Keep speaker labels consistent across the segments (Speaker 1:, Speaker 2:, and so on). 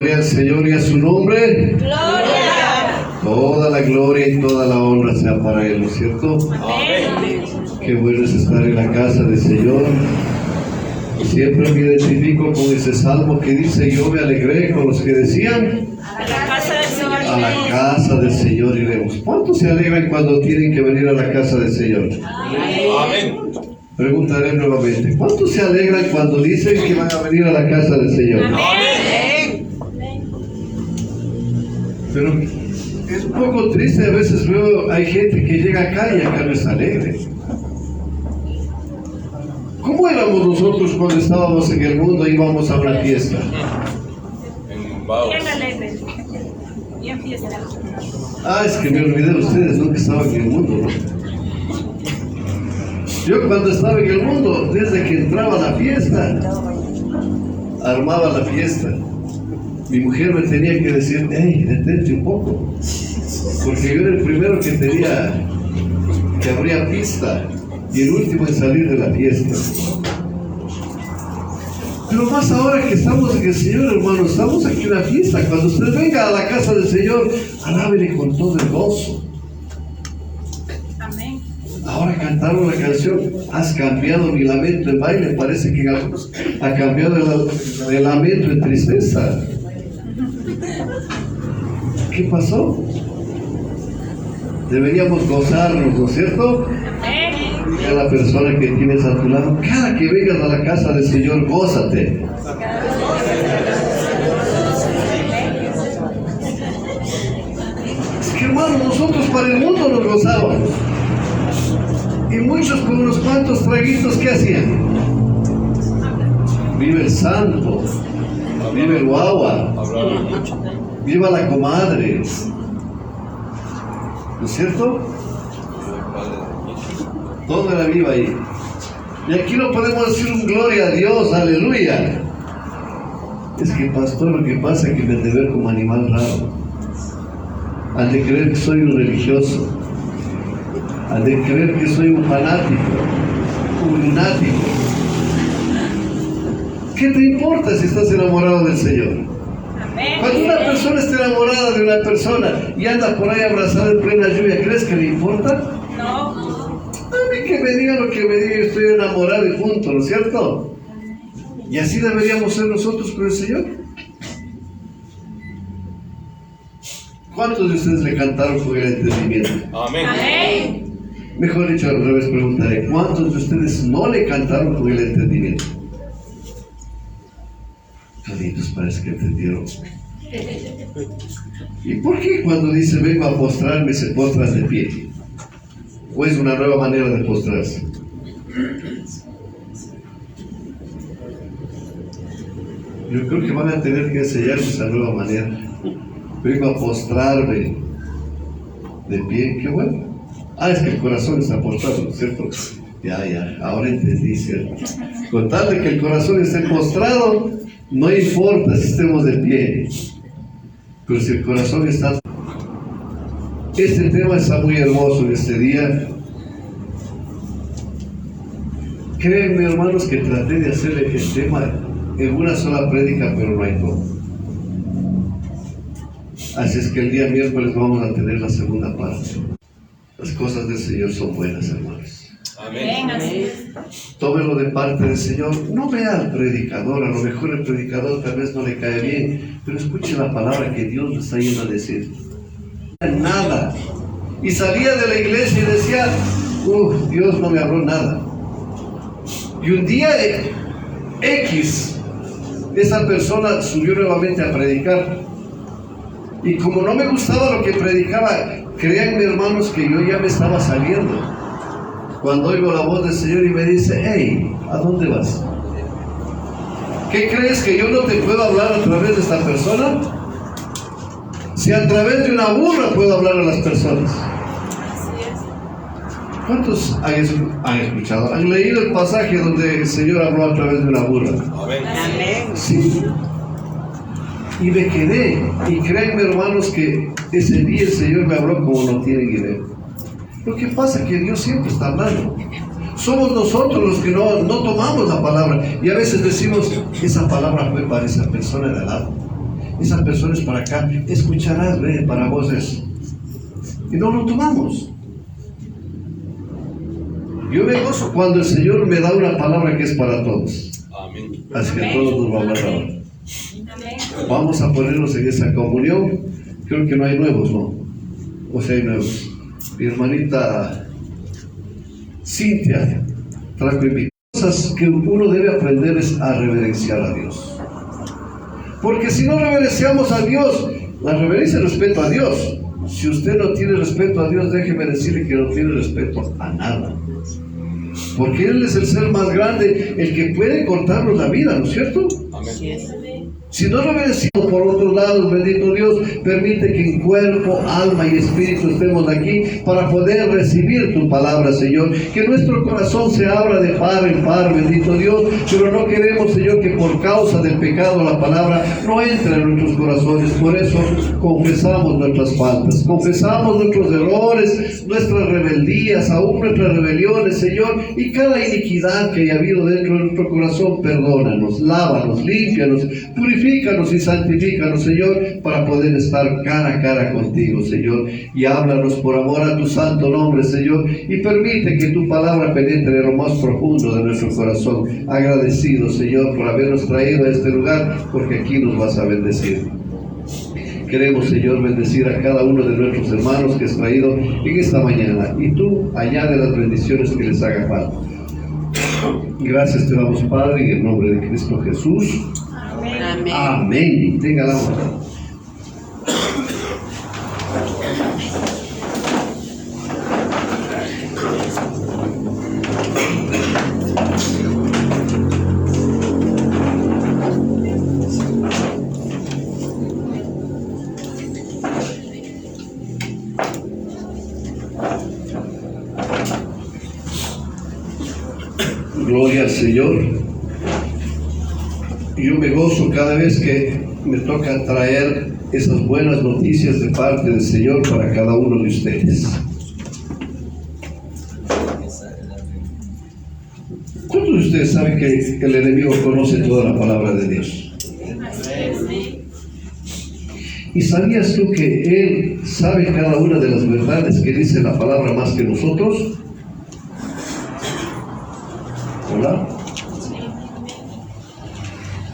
Speaker 1: Gloria al Señor y a su nombre.
Speaker 2: ¡Gloria!
Speaker 1: Toda la gloria y toda la honra sea para Él, ¿no es cierto?
Speaker 2: Amén.
Speaker 1: Qué bueno es estar en la casa del Señor. Siempre me identifico con ese salmo que dice: yo me alegré con los que decían:
Speaker 2: A la casa del Señor.
Speaker 1: a la casa del Señor iremos. ¿Cuántos se alegran cuando tienen que venir a la casa del Señor?
Speaker 2: Amén.
Speaker 1: Preguntaré nuevamente: ¿cuántos se alegran cuando dicen que van a venir a la casa del Señor?
Speaker 2: Amén.
Speaker 1: Pero es un poco triste, a veces veo, hay gente que llega acá y acá no es alegre. ¿Cómo éramos nosotros cuando estábamos en el mundo e íbamos a una fiesta?
Speaker 2: Bien alegres. Bien fiesta.
Speaker 1: Ah, es que me olvidé de ustedes, ¿no? Que estaban en el mundo, ¿no? Yo cuando estaba en el mundo, desde que entraba a la fiesta, armaba la fiesta. Mi mujer me tenía que decir: hey, detente un poco, porque yo era el primero que abría pista y el último en salir de la fiesta. Pero más ahora que estamos en el Señor, hermano, estamos aquí en una fiesta. Cuando usted venga a la casa del Señor, alábele con todo el gozo.
Speaker 2: Amén.
Speaker 1: Ahora cantaron la canción: has cambiado mi lamento en baile. Parece que en algunos ha cambiado el lamento en tristeza. ¿Qué pasó? Deberíamos gozarnos, ¿no es cierto?
Speaker 2: Amén.
Speaker 1: A la persona que tienes a tu lado: cada que vengas a la casa del Señor, gózate. Es que, hermano, nosotros para el mundo nos gozábamos. Y muchos con unos cuantos traguitos, ¿qué hacían? Vive el santo, vive el guagua, viva la comadre, ¿no es cierto? Todo era viva ahí. Y aquí no podemos decir un gloria a Dios, aleluya. Es que, pastor, lo que pasa es que me han de ver como animal raro. Han de creer que soy un religioso. Han de creer que soy un fanático, un lunático. ¿Qué te importa si estás enamorado del Señor?
Speaker 2: Amén.
Speaker 1: Cuando una persona está enamorada de una persona y anda por ahí abrazada en plena lluvia, ¿crees que le importa?
Speaker 2: No.
Speaker 1: A mí que me diga lo que me diga, yo estoy enamorado y punto, ¿no es cierto? Y así deberíamos ser nosotros con el Señor. ¿Cuántos de ustedes le cantaron con el entendimiento?
Speaker 3: Amén.
Speaker 2: Amén.
Speaker 1: Mejor dicho, al revés preguntaré: ¿cuántos de ustedes no le cantaron con el entendimiento? Toditos parece que entendieron. ¿Y por qué cuando dice vengo a postrarme se postran de pie? ¿O es una nueva manera de postrarse? Yo creo que van a tener que enseñar esa nueva manera. Vengo a postrarme de pie, qué bueno. Ah, es que el corazón está postrado, ¿no es cierto? Ya, ahora entendí, ¿cierto? Con tal de que el corazón esté postrado, no importa si estemos de pie. Pero si el corazón está... Este tema está muy hermoso en este día. Créanme, hermanos, que traté de hacer el tema en una sola prédica, pero no hay cómo. Así es que el día miércoles vamos a tener la segunda parte. Las cosas del Señor son buenas, hermanos.
Speaker 2: Amén. Así es.
Speaker 1: Tómelo de parte del Señor. No vea al predicador, a lo mejor el predicador tal vez no le cae bien, pero escuche la palabra que Dios le está yendo a decir. Nada. Y salía de la iglesia y decía: Dios no me habló nada. Y un día X, esa persona subió nuevamente a predicar. Y como no me gustaba lo que predicaba, créanme, hermanos, que yo ya me estaba saliendo. Cuando oigo la voz del Señor y me dice: hey, ¿a dónde vas? ¿Qué crees, que yo no te puedo hablar a través de esta persona? Si a través de una burra puedo hablar a las personas.
Speaker 2: Así es.
Speaker 1: ¿Cuántos han escuchado? ¿Han leído el pasaje donde el Señor habló a través de una burra?
Speaker 3: Amén.
Speaker 2: Amén.
Speaker 1: Sí. Y me quedé. Y créanme, hermanos, que ese día el Señor me habló como no tienen idea. Lo que pasa es que Dios siempre está hablando. Somos nosotros los que no tomamos la palabra. Y a veces decimos: esa palabra fue para esa persona de al lado. esa persona es para acá, escucharás, para vos eso. Y no lo tomamos. Yo me gozo cuando el Señor me da una palabra que es para todos.
Speaker 3: Amén.
Speaker 1: Así que todos nos vamos a hablar.
Speaker 2: Amén.
Speaker 1: Vamos a ponernos en esa comunión. Creo que no hay nuevos, ¿no? O sea, hay nuevos. Mi hermanita Cintia trajo invitaciones. Cosas que uno debe aprender es a reverenciar a Dios. Porque si no reverenciamos a Dios, la reverencia es respeto a Dios. Si usted no tiene respeto a Dios, déjeme decirle que no tiene respeto a nada. Porque Él es el ser más grande, el que puede cortarnos la vida, ¿no es cierto?
Speaker 3: Amén.
Speaker 1: Si no reverenciamos por otros lados, bendito Dios, permite que en cuerpo, alma y espíritu estemos aquí para poder recibir tu palabra, Señor. Que nuestro corazón se abra de par en par, bendito Dios, pero no queremos, Señor, que por causa del pecado la palabra no entre en nuestros corazones. Por eso confesamos nuestras faltas, confesamos nuestros errores, nuestras rebeldías, aún nuestras rebeliones, Señor, y cada iniquidad que haya habido dentro de nuestro corazón, perdónanos, lávanos, límpianos, purifícanos y santifícanos, Señor, para poder estar cara a cara contigo, Señor. Y háblanos por amor a tu santo nombre, Señor, y permite que tu palabra penetre en lo más profundo de nuestro corazón. Agradecido, Señor, por habernos traído a este lugar, porque aquí nos vas a bendecir. Queremos, Señor, bendecir a cada uno de nuestros hermanos que has traído en esta mañana, y tú añade las bendiciones que les haga falta. Gracias te damos, Padre, en el nombre de Cristo Jesús.
Speaker 2: Amén.
Speaker 1: Amén. Tenga la honra. Gloria al Señor. Yo me gozo cada vez que me toca traer esas buenas noticias de parte del Señor para cada uno de ustedes. ¿Cuántos de ustedes saben que el enemigo conoce toda la palabra de Dios? ¿Y sabías tú que él sabe cada una de las verdades que dice la palabra más que nosotros? ¿Hola?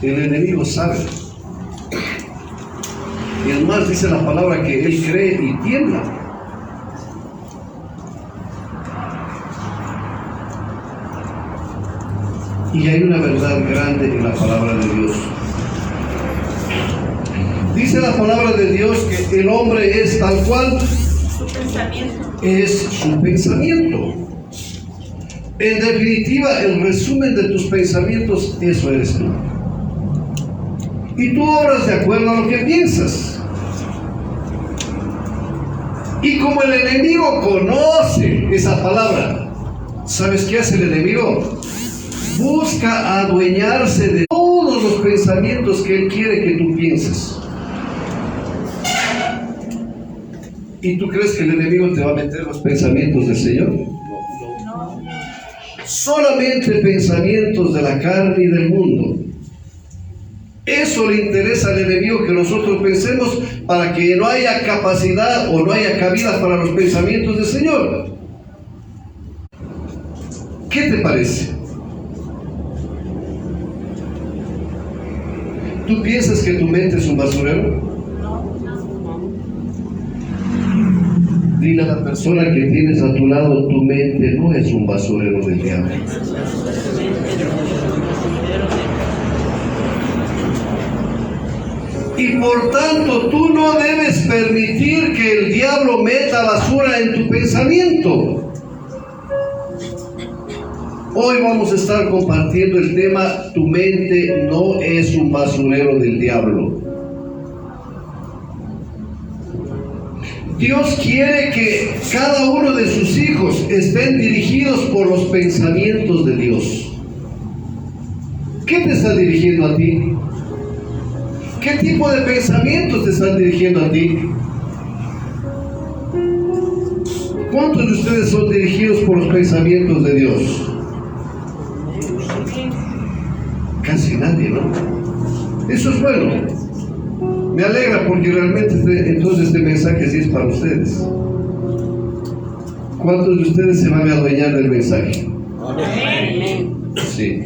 Speaker 1: El enemigo sabe. Y además dice la palabra que él cree y tiembla. Y hay una verdad grande en la palabra de Dios. Dice la palabra de Dios que el hombre es tal cual es su pensamiento. En definitiva, el resumen de tus pensamientos, eso eres tú. Y tú obras de acuerdo a lo que piensas. Y como el enemigo conoce esa palabra, ¿sabes qué hace el enemigo? Busca adueñarse de todos los pensamientos que él quiere que tú pienses. ¿Y tú crees que el enemigo te va a meter los pensamientos del Señor?
Speaker 2: No.
Speaker 1: Solamente pensamientos de la carne y del mundo. Eso le interesa al enemigo, que nosotros pensemos, para que no haya capacidad o no haya cabida para los pensamientos del Señor. ¿Qué te parece? ¿Tú piensas que tu mente es un basurero? Dile a la persona que tienes a tu lado, tu mente no es un basurero del diablo. Y por tanto, tú no debes permitir que el diablo meta basura en tu pensamiento. Hoy vamos a estar compartiendo el tema: tu mente no es un basurero del diablo. Dios quiere que cada uno de sus hijos estén dirigidos por los pensamientos de Dios. ¿Qué te está dirigiendo a ti? ¿Qué tipo de pensamientos te están dirigiendo a ti? ¿Cuántos de ustedes son dirigidos por los pensamientos de Dios? Casi nadie, ¿no? Eso es bueno. Me alegra porque realmente entonces este mensaje sí es para ustedes. ¿Cuántos de ustedes se van a adueñar del mensaje?
Speaker 2: Amén.
Speaker 1: Sí.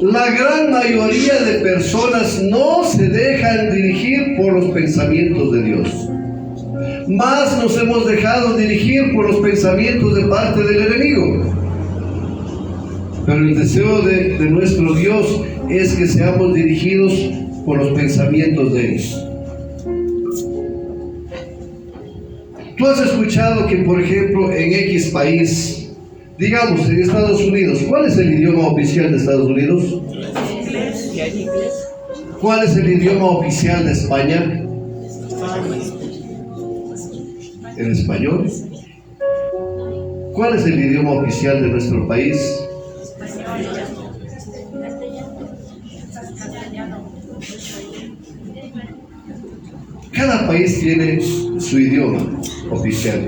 Speaker 1: La gran mayoría de personas no se dejan dirigir por los pensamientos de Dios. Más nos hemos dejado dirigir por los pensamientos de parte del enemigo. Pero el deseo de nuestro Dios es que seamos dirigidos por los pensamientos de Él. Tú has escuchado que, por ejemplo, en X país, digamos en Estados Unidos, ¿cuál es el idioma oficial de Estados Unidos?
Speaker 2: Inglés.
Speaker 1: ¿Cuál es el idioma oficial de España? ¿El español? ¿Cuál es el idioma oficial de nuestro país? Cada país tiene su idioma oficial.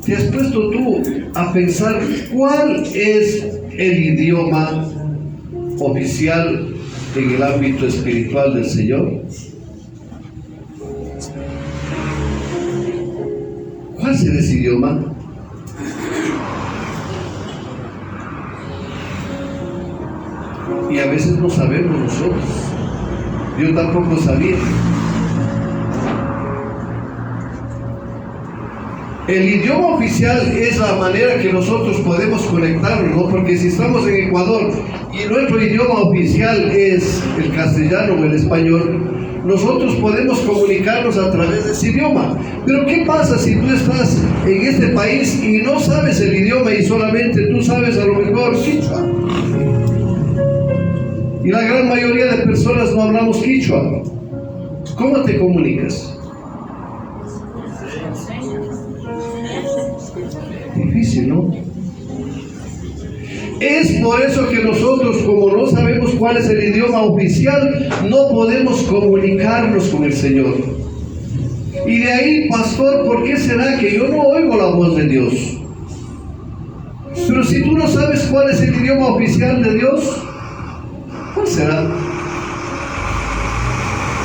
Speaker 1: ¿Te has puesto tú a pensar cuál es el idioma oficial en el ámbito espiritual del Señor? ¿Cuál será ese idioma? Y a veces no sabemos nosotros. Yo tampoco sabía. El idioma oficial es la manera que nosotros podemos conectarnos, ¿no? Porque si estamos en Ecuador y nuestro idioma oficial es el castellano o el español, nosotros podemos comunicarnos a través de ese idioma. Pero ¿qué pasa si tú estás en este país y no sabes el idioma y solamente tú sabes a lo mejor quichua? Y la gran mayoría de personas no hablamos quichua. ¿Cómo te comunicas? Difícil, ¿no? Es por eso que nosotros, como no sabemos cuál es el idioma oficial, no podemos comunicarnos con el Señor. Y de ahí, pastor, ¿por qué será que yo no oigo la voz de Dios? Pero si tú no sabes cuál es el idioma oficial de Dios, ¿cuál será?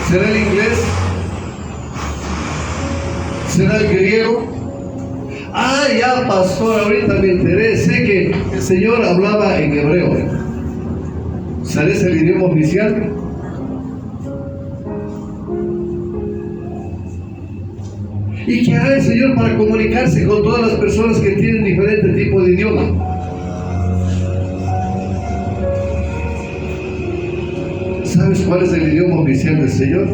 Speaker 1: ¿Será el inglés? ¿Será el griego? Ah, ya, pastor, ahorita me enteré, sé que el Señor hablaba en hebreo. ¿Será ese el idioma oficial? ¿Y qué hará el Señor para comunicarse con todas las personas que tienen diferente tipo de idioma? ¿Sabes cuál es el idioma oficial del Señor?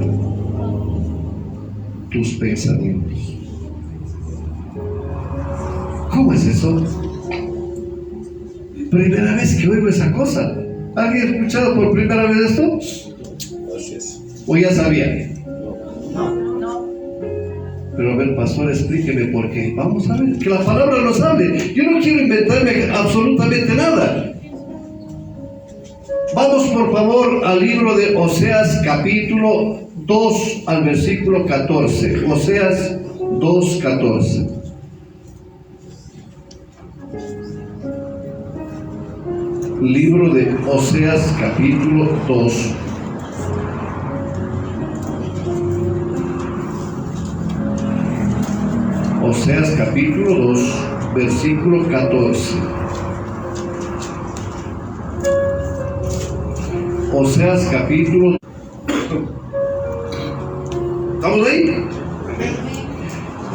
Speaker 1: Tus pensamientos. ¿Cómo es eso? Primera vez que oigo esa cosa. ¿Alguien ha escuchado por primera vez esto?
Speaker 3: Así es.
Speaker 1: ¿O ya sabía?
Speaker 2: No.
Speaker 1: Pero a ver, pastor, explíqueme por qué. Vamos a ver, que la palabra nos hable. Yo no quiero inventarme absolutamente nada. Vamos por favor al libro de Oseas capítulo 2 al versículo 14. Oseas 2, 14. Libro de Oseas capítulo 2. Oseas capítulo 2, versículo 14. Oseas capítulo... ¿Estamos ahí?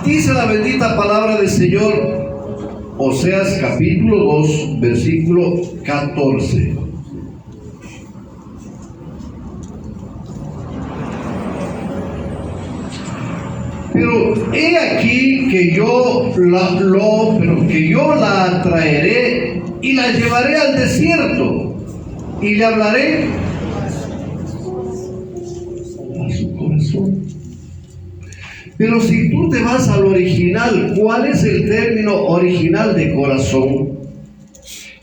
Speaker 1: Dice la bendita palabra del Señor, Oseas capítulo 2, versículo 14. Pero he aquí que yo la atraeré y la llevaré al desierto y le hablaré a su corazón. Pero si tú te vas al original, ¿cuál es el término original de corazón?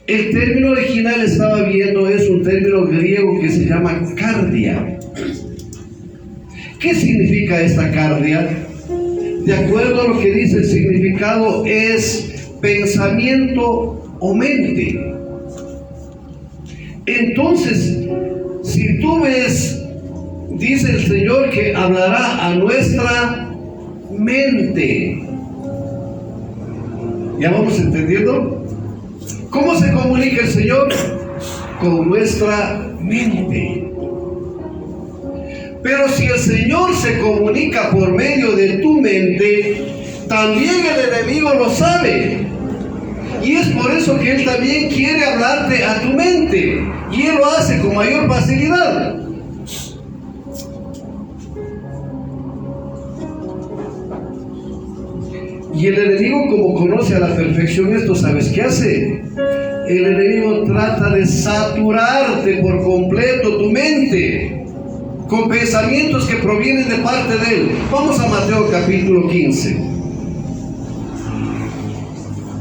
Speaker 1: El término original, estaba viendo, es un término griego que se llama cardia. ¿Qué significa esta cardia? De acuerdo a lo que dice el significado, es pensamiento o mente. Entonces, si tú ves dice el Señor que hablará a nuestra mente. ¿Ya vamos entendiendo? ¿Cómo se comunica el Señor? Con nuestra mente. Pero si el Señor se comunica por medio de tu mente, también el enemigo lo sabe. Y es por eso que él también quiere hablarte a tu mente. Y él lo hace con mayor facilidad. Y el enemigo, como conoce a la perfección esto, ¿sabes qué hace? El enemigo trata de saturarte por completo tu mente con pensamientos que provienen de parte de él. Vamos a Mateo capítulo 15.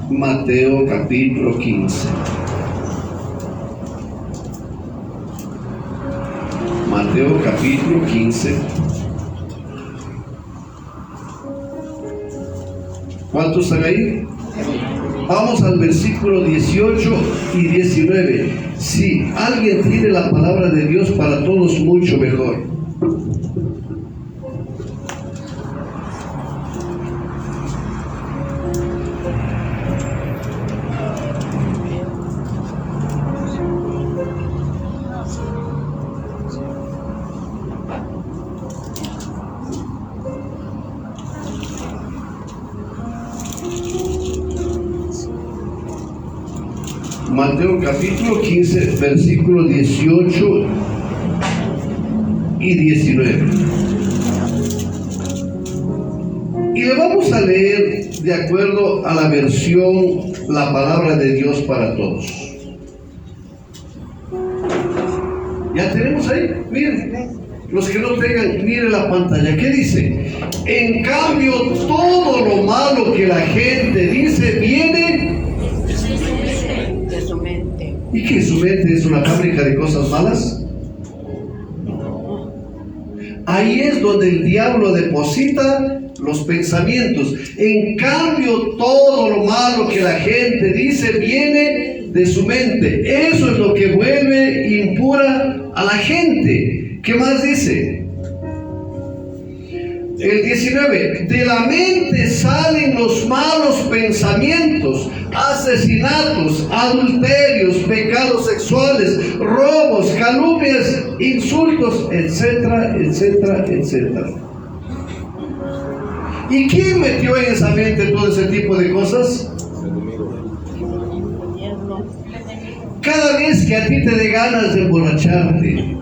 Speaker 1: Mateo capítulo 15. Mateo capítulo 15. ¿Cuántos están ahí? Vamos al versículo 18 y 19. Si alguien tiene la palabra de Dios para todos, mucho mejor. Mateo capítulo 15, versículos 18 y 19. Y le vamos a leer de acuerdo a la versión La Palabra de Dios para Todos. ¿Ya tenemos ahí? Miren, los que no tengan, miren la pantalla. ¿Qué dice? En cambio, todo lo malo que la gente dice viene... ¿Y que su mente es una fábrica de cosas malas? Ahí es donde el diablo deposita los pensamientos. En cambio, todo lo malo que la gente dice viene de su mente. Eso es lo que vuelve impura a la gente. ¿Qué más dice? El 19, de la mente salen los malos pensamientos, asesinatos, adulterios, pecados sexuales, robos, calumnias, insultos, etcétera, etcétera, etcétera. ¿Y quién metió en esa mente todo ese tipo de cosas? Cada vez que a ti te dé ganas de emborracharte,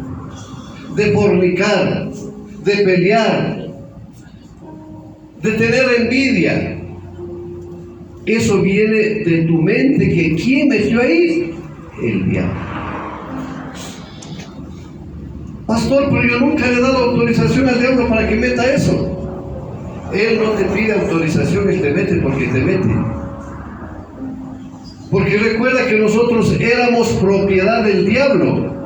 Speaker 1: de fornicar, de pelear, de tener envidia, eso viene de tu mente. ¿Que quién metió ahí? El diablo. Pastor, pero yo nunca le he dado autorización al diablo para que meta eso. Él no te pide autorización, él te mete porque te mete. Porque recuerda que nosotros éramos propiedad del diablo.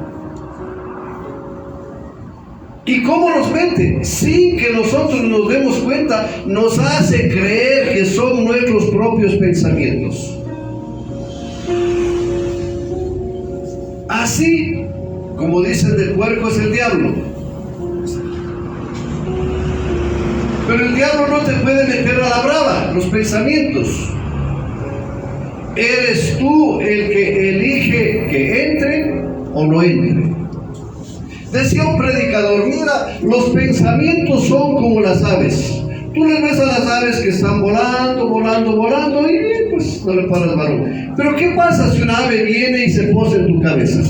Speaker 1: ¿Y cómo nos mete? Sin que nosotros nos demos cuenta, nos hace creer que son nuestros propios pensamientos. Así como dicen, del puerco es el diablo. Pero el diablo no te puede meter a la brava los pensamientos. Eres tú el que elige que entre o no entre. Decía un predicador, mira, los pensamientos son como las aves. Tú le ves a las aves que están volando, volando, volando y pues no le paras varón. Pero ¿qué pasa si una ave viene y se posa en tu cabeza?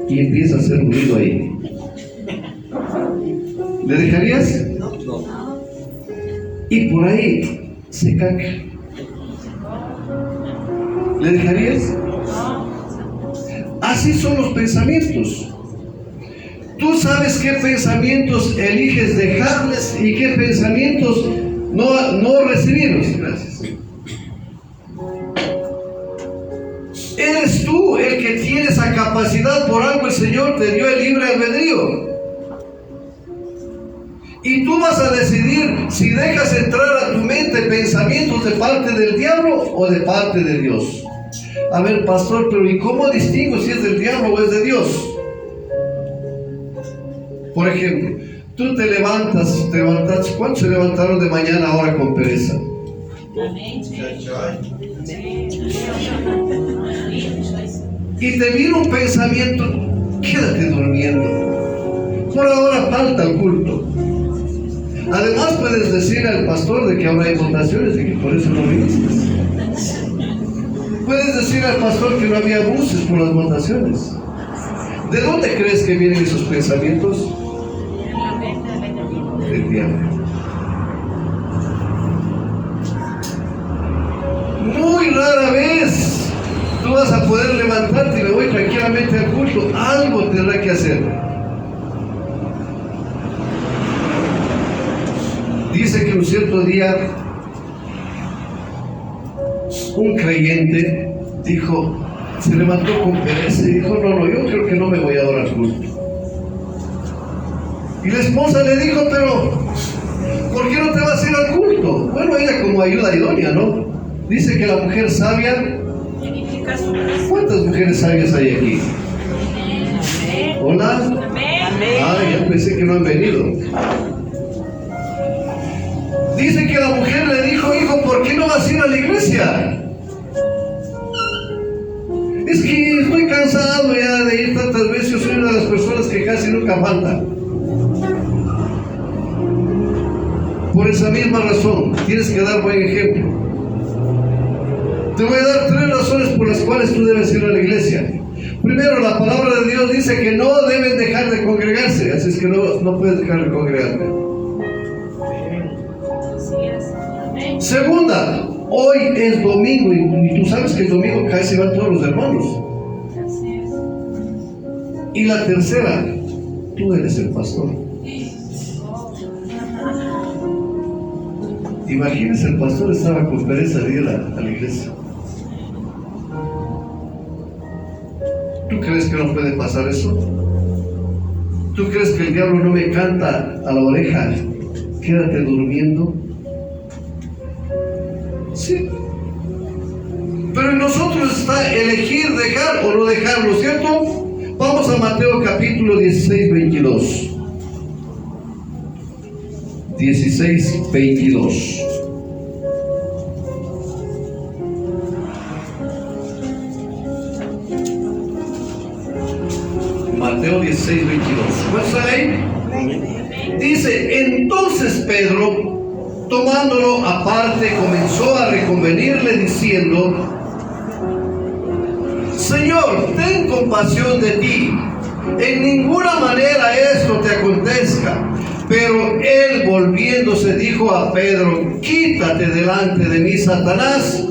Speaker 1: Y empieza a hacer ruido ahí. ¿Le dejarías? No. Y por ahí se caca. ¿Le dejarías? Así son los pensamientos. Tú sabes qué pensamientos eliges dejarles y qué pensamientos no recibirlos. Gracias. Eres tú el que tiene esa capacidad. Por algo el Señor te dio el libre albedrío. Y tú vas a decidir si dejas entrar a tu mente pensamientos de parte del diablo o de parte de Dios. A ver, pastor, pero ¿y cómo distingo si es del diablo o es de Dios? Por ejemplo, tú te levantas, ¿cuántos se levantaron de mañana ahora con pereza? Y te viene un pensamiento, quédate durmiendo. Por ahora falta el culto. Además puedes decir al pastor de que ahora hay votaciones y que por eso no viniste. Puedes decir al pastor que no había buses por las votaciones. ¿De dónde crees que vienen esos pensamientos? Del diablo. Muy rara vez tú vas a poder levantarte y me voy tranquilamente al culto. Algo tendrá que hacer. Dice que un cierto día un creyente dijo, se levantó con pereza y dijo, no, yo creo que no me voy ahora al culto. Y la esposa le dijo, pero ¿por qué no te vas a ir al culto? Bueno, ella como ayuda idónea, ¿no? Dice que la mujer sabia, ¿cuántas mujeres sabias hay aquí? ¿Hola? Ah, ya pensé que no han venido. Dice que la mujer le dijo, hijo, ¿por qué no vas a ir a la iglesia? Es que estoy cansado ya de ir tantas veces, yo soy una de las personas que casi nunca falta. Por esa misma razón, tienes que dar buen ejemplo. Te voy a dar 3 razones por las cuales tú debes ir a la iglesia. Primero, la palabra de Dios dice que no deben dejar de congregarse, así es que no puedes dejar de congregarte. Segunda, hoy es domingo y tú sabes que el domingo casi van todos los hermanos. Y la tercera, tú eres el pastor. Imagínense, el pastor estaba con pereza de ir a la iglesia. ¿Tú crees que no puede pasar eso? ¿Tú crees que el diablo no me canta a la oreja? Quédate durmiendo. Sí. Pero en nosotros está elegir dejar o no dejarlo, ¿cierto? Vamos a Mateo capítulo 16, 22. 16, 22. Mateo 16, 22. ¿Cuántos hay? Dice, entonces Pedro, tomándolo aparte, comenzó a reconvenirle diciendo, Señor, ten compasión de ti, en ninguna manera esto te acontezca. Pero él volviéndose dijo a Pedro, quítate delante de mí, Satanás,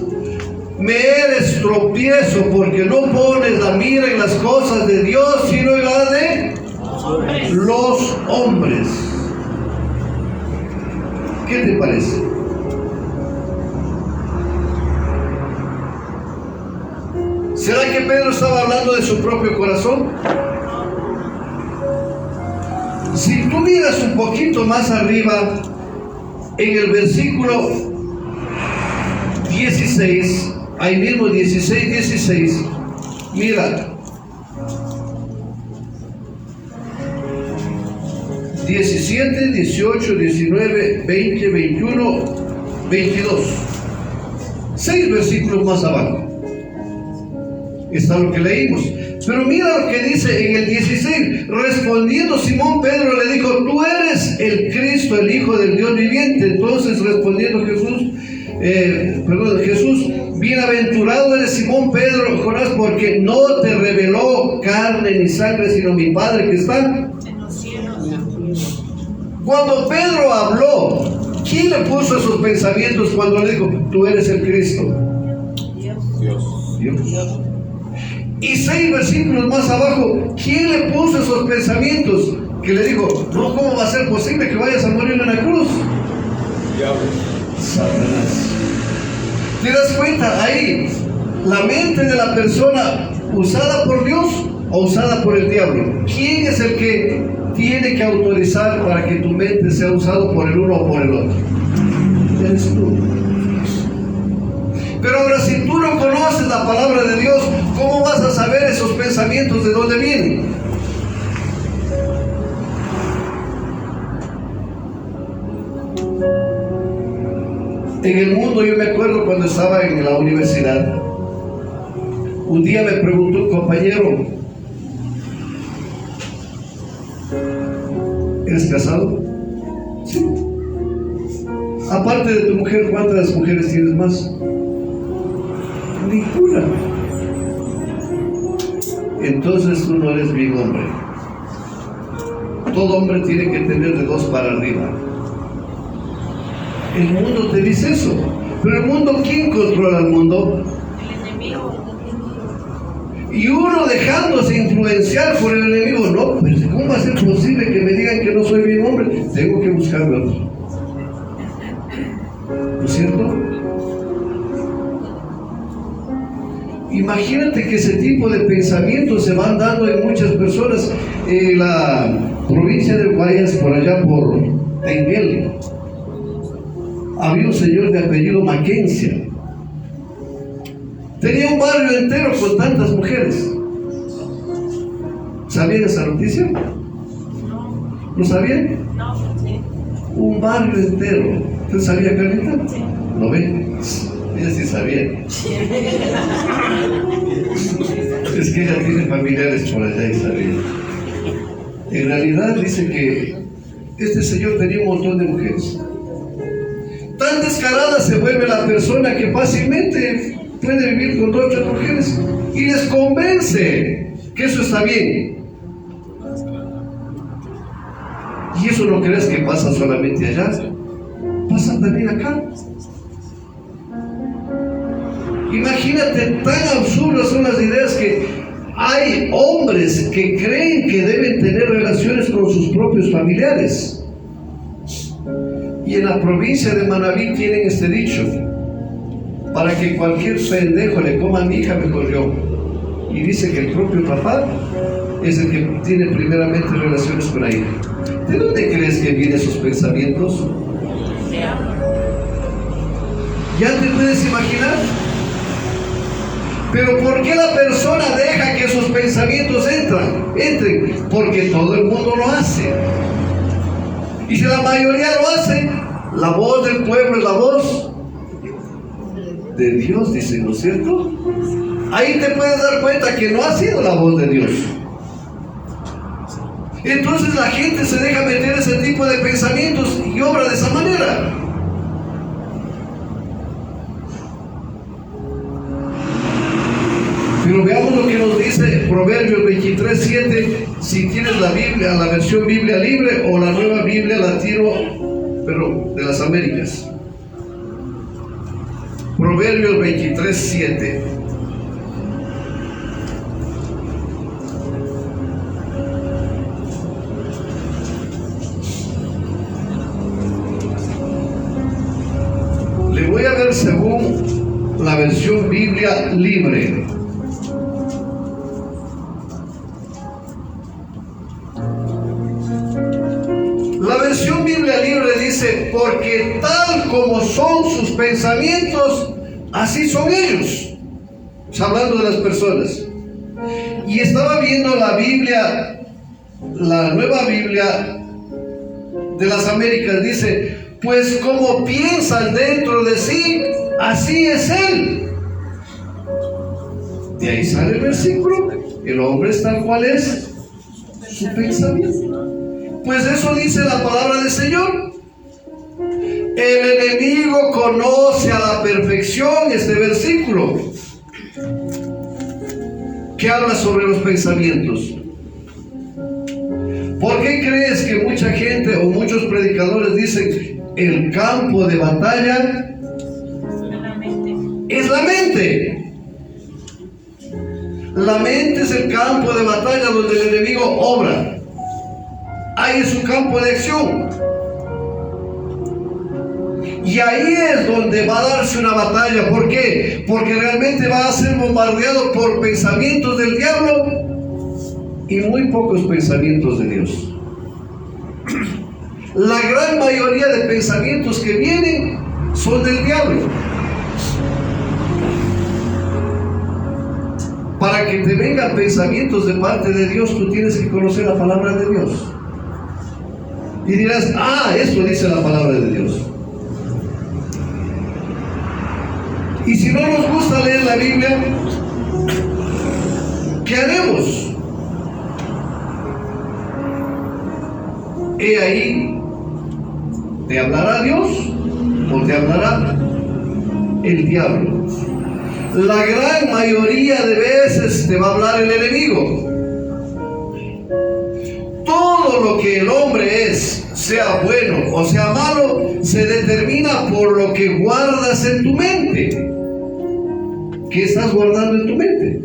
Speaker 1: me eres tropiezo porque no pones la mira en las cosas de Dios, sino en las de los hombres. ¿Qué te parece? ¿Será que Pedro estaba hablando de su propio corazón? Si tú miras un poquito más arriba, en el versículo 16, ahí mismo 16, mira. 17, 18, 19, 20, 21, 22. 6 versículos más abajo está lo que leímos. Pero mira lo que dice en el 16. Respondiendo Simón Pedro le dijo, tú eres el Cristo, el Hijo del Dios viviente. Entonces respondiendo Jesús, bienaventurado eres Simón Pedro, Jonás, porque no te reveló carne ni sangre, sino mi Padre que está en los cielos. Cuando Pedro habló, ¿quién le puso esos pensamientos cuando le dijo, tú eres el Cristo? Dios. Y 6 versículos más abajo, ¿quién le puso esos pensamientos? Que le dijo, no, ¿cómo va a ser posible que vayas a morir en la cruz? Satanás. ¿Te das cuenta ahí? La mente de la persona usada por Dios o usada por el diablo. ¿Quién es el que tiene que autorizar para que tu mente sea usada por el uno o por el otro? Eres tú. Pero ahora, si tú no conoces la palabra de Dios, ¿cómo vas a saber esos pensamientos de dónde vienen? En el mundo, yo me acuerdo cuando estaba en la universidad, un día me preguntó un compañero: ¿eres casado? Sí. Aparte de tu mujer, ¿cuántas mujeres tienes más? Ninguna. Entonces tú no eres bien hombre. Todo hombre tiene que tener de 2 para arriba. El mundo te dice eso. Pero el mundo, ¿quién controla el mundo?
Speaker 2: El enemigo.
Speaker 1: Y uno dejándose influenciar por el enemigo. No, pues ¿cómo va a ser posible que me digan que no soy bien hombre? Tengo que buscarme otro. ¿No es cierto? Imagínate que ese tipo de pensamientos se van dando en muchas personas. En la provincia de Guayas, por allá por Tenguel, había un señor de apellido Mackenzie. Tenía un barrio entero con tantas mujeres. ¿Sabían esa noticia?
Speaker 2: No.
Speaker 1: ¿No sabían?
Speaker 2: No, sí.
Speaker 1: Un barrio entero. ¿Usted sabía, Carlita?
Speaker 2: Sí.
Speaker 1: ¿Lo ven? Ella sí sabía. Es que ella tiene familiares por allá y sabía. En realidad dice que este señor tenía un montón de mujeres. Tan descarada se vuelve la persona que fácilmente puede vivir con 2 o 3 mujeres y les convence que eso está bien. Y eso no crees que pasa solamente allá, pasa también acá. Imagínate, tan absurdas son las ideas que hay hombres que creen que deben tener relaciones con sus propios familiares. Y en la provincia de Manabí tienen este dicho: para que cualquier pendejo le coma a mi hija, mejor yo. Y dice que el propio papá es el que tiene primeramente relaciones con la hija. ¿De dónde crees que vienen esos pensamientos? ¿Ya te puedes imaginar? Pero ¿por qué la persona deja que esos pensamientos entren? Porque todo el mundo lo hace. Y si la mayoría lo hace, la voz del pueblo es la voz de Dios, dice, ¿no es cierto? Ahí te puedes dar cuenta que no ha sido la voz de Dios. Entonces la gente se deja meter ese tipo de pensamientos y obra de esa manera. Pero veamos lo que nos dice Proverbios 23:7, si tienes la Biblia, la versión Biblia libre o la nueva Biblia latino, pero de las Américas. Proverbios 23:7. Le voy a ver según la versión Biblia libre. La versión Biblia libre dice: porque tal como son sus pensamientos, así son ellos. Está hablando de las personas. Y estaba viendo la Biblia, la nueva Biblia de las Américas, dice: pues como piensan dentro de sí, así es él. De ahí sale el versículo: el hombre es tal cual es su pensamiento. Pues eso dice la palabra del Señor. El enemigo conoce a la perfección este versículo que habla sobre los pensamientos. ¿Por qué crees que mucha gente o muchos predicadores dicen el campo de batalla es la mente? La mente es el campo de batalla donde el enemigo obra. Ahí es su campo de acción. Y ahí es donde va a darse una batalla. ¿Por qué? Porque realmente va a ser bombardeado por pensamientos del diablo y muy pocos pensamientos de Dios. La gran mayoría de pensamientos que vienen son del diablo. Para que te vengan pensamientos de parte de Dios, tú tienes que conocer la palabra de Dios. Y dirás, esto dice la palabra de Dios. Y si no nos gusta leer la Biblia, ¿qué haremos? He ahí, ¿te hablará Dios o te hablará el diablo? La gran mayoría de veces te va a hablar el enemigo. Todo lo que el hombre es, sea bueno o sea malo, se determina por lo que guardas en tu mente. ¿Qué estás guardando en tu mente?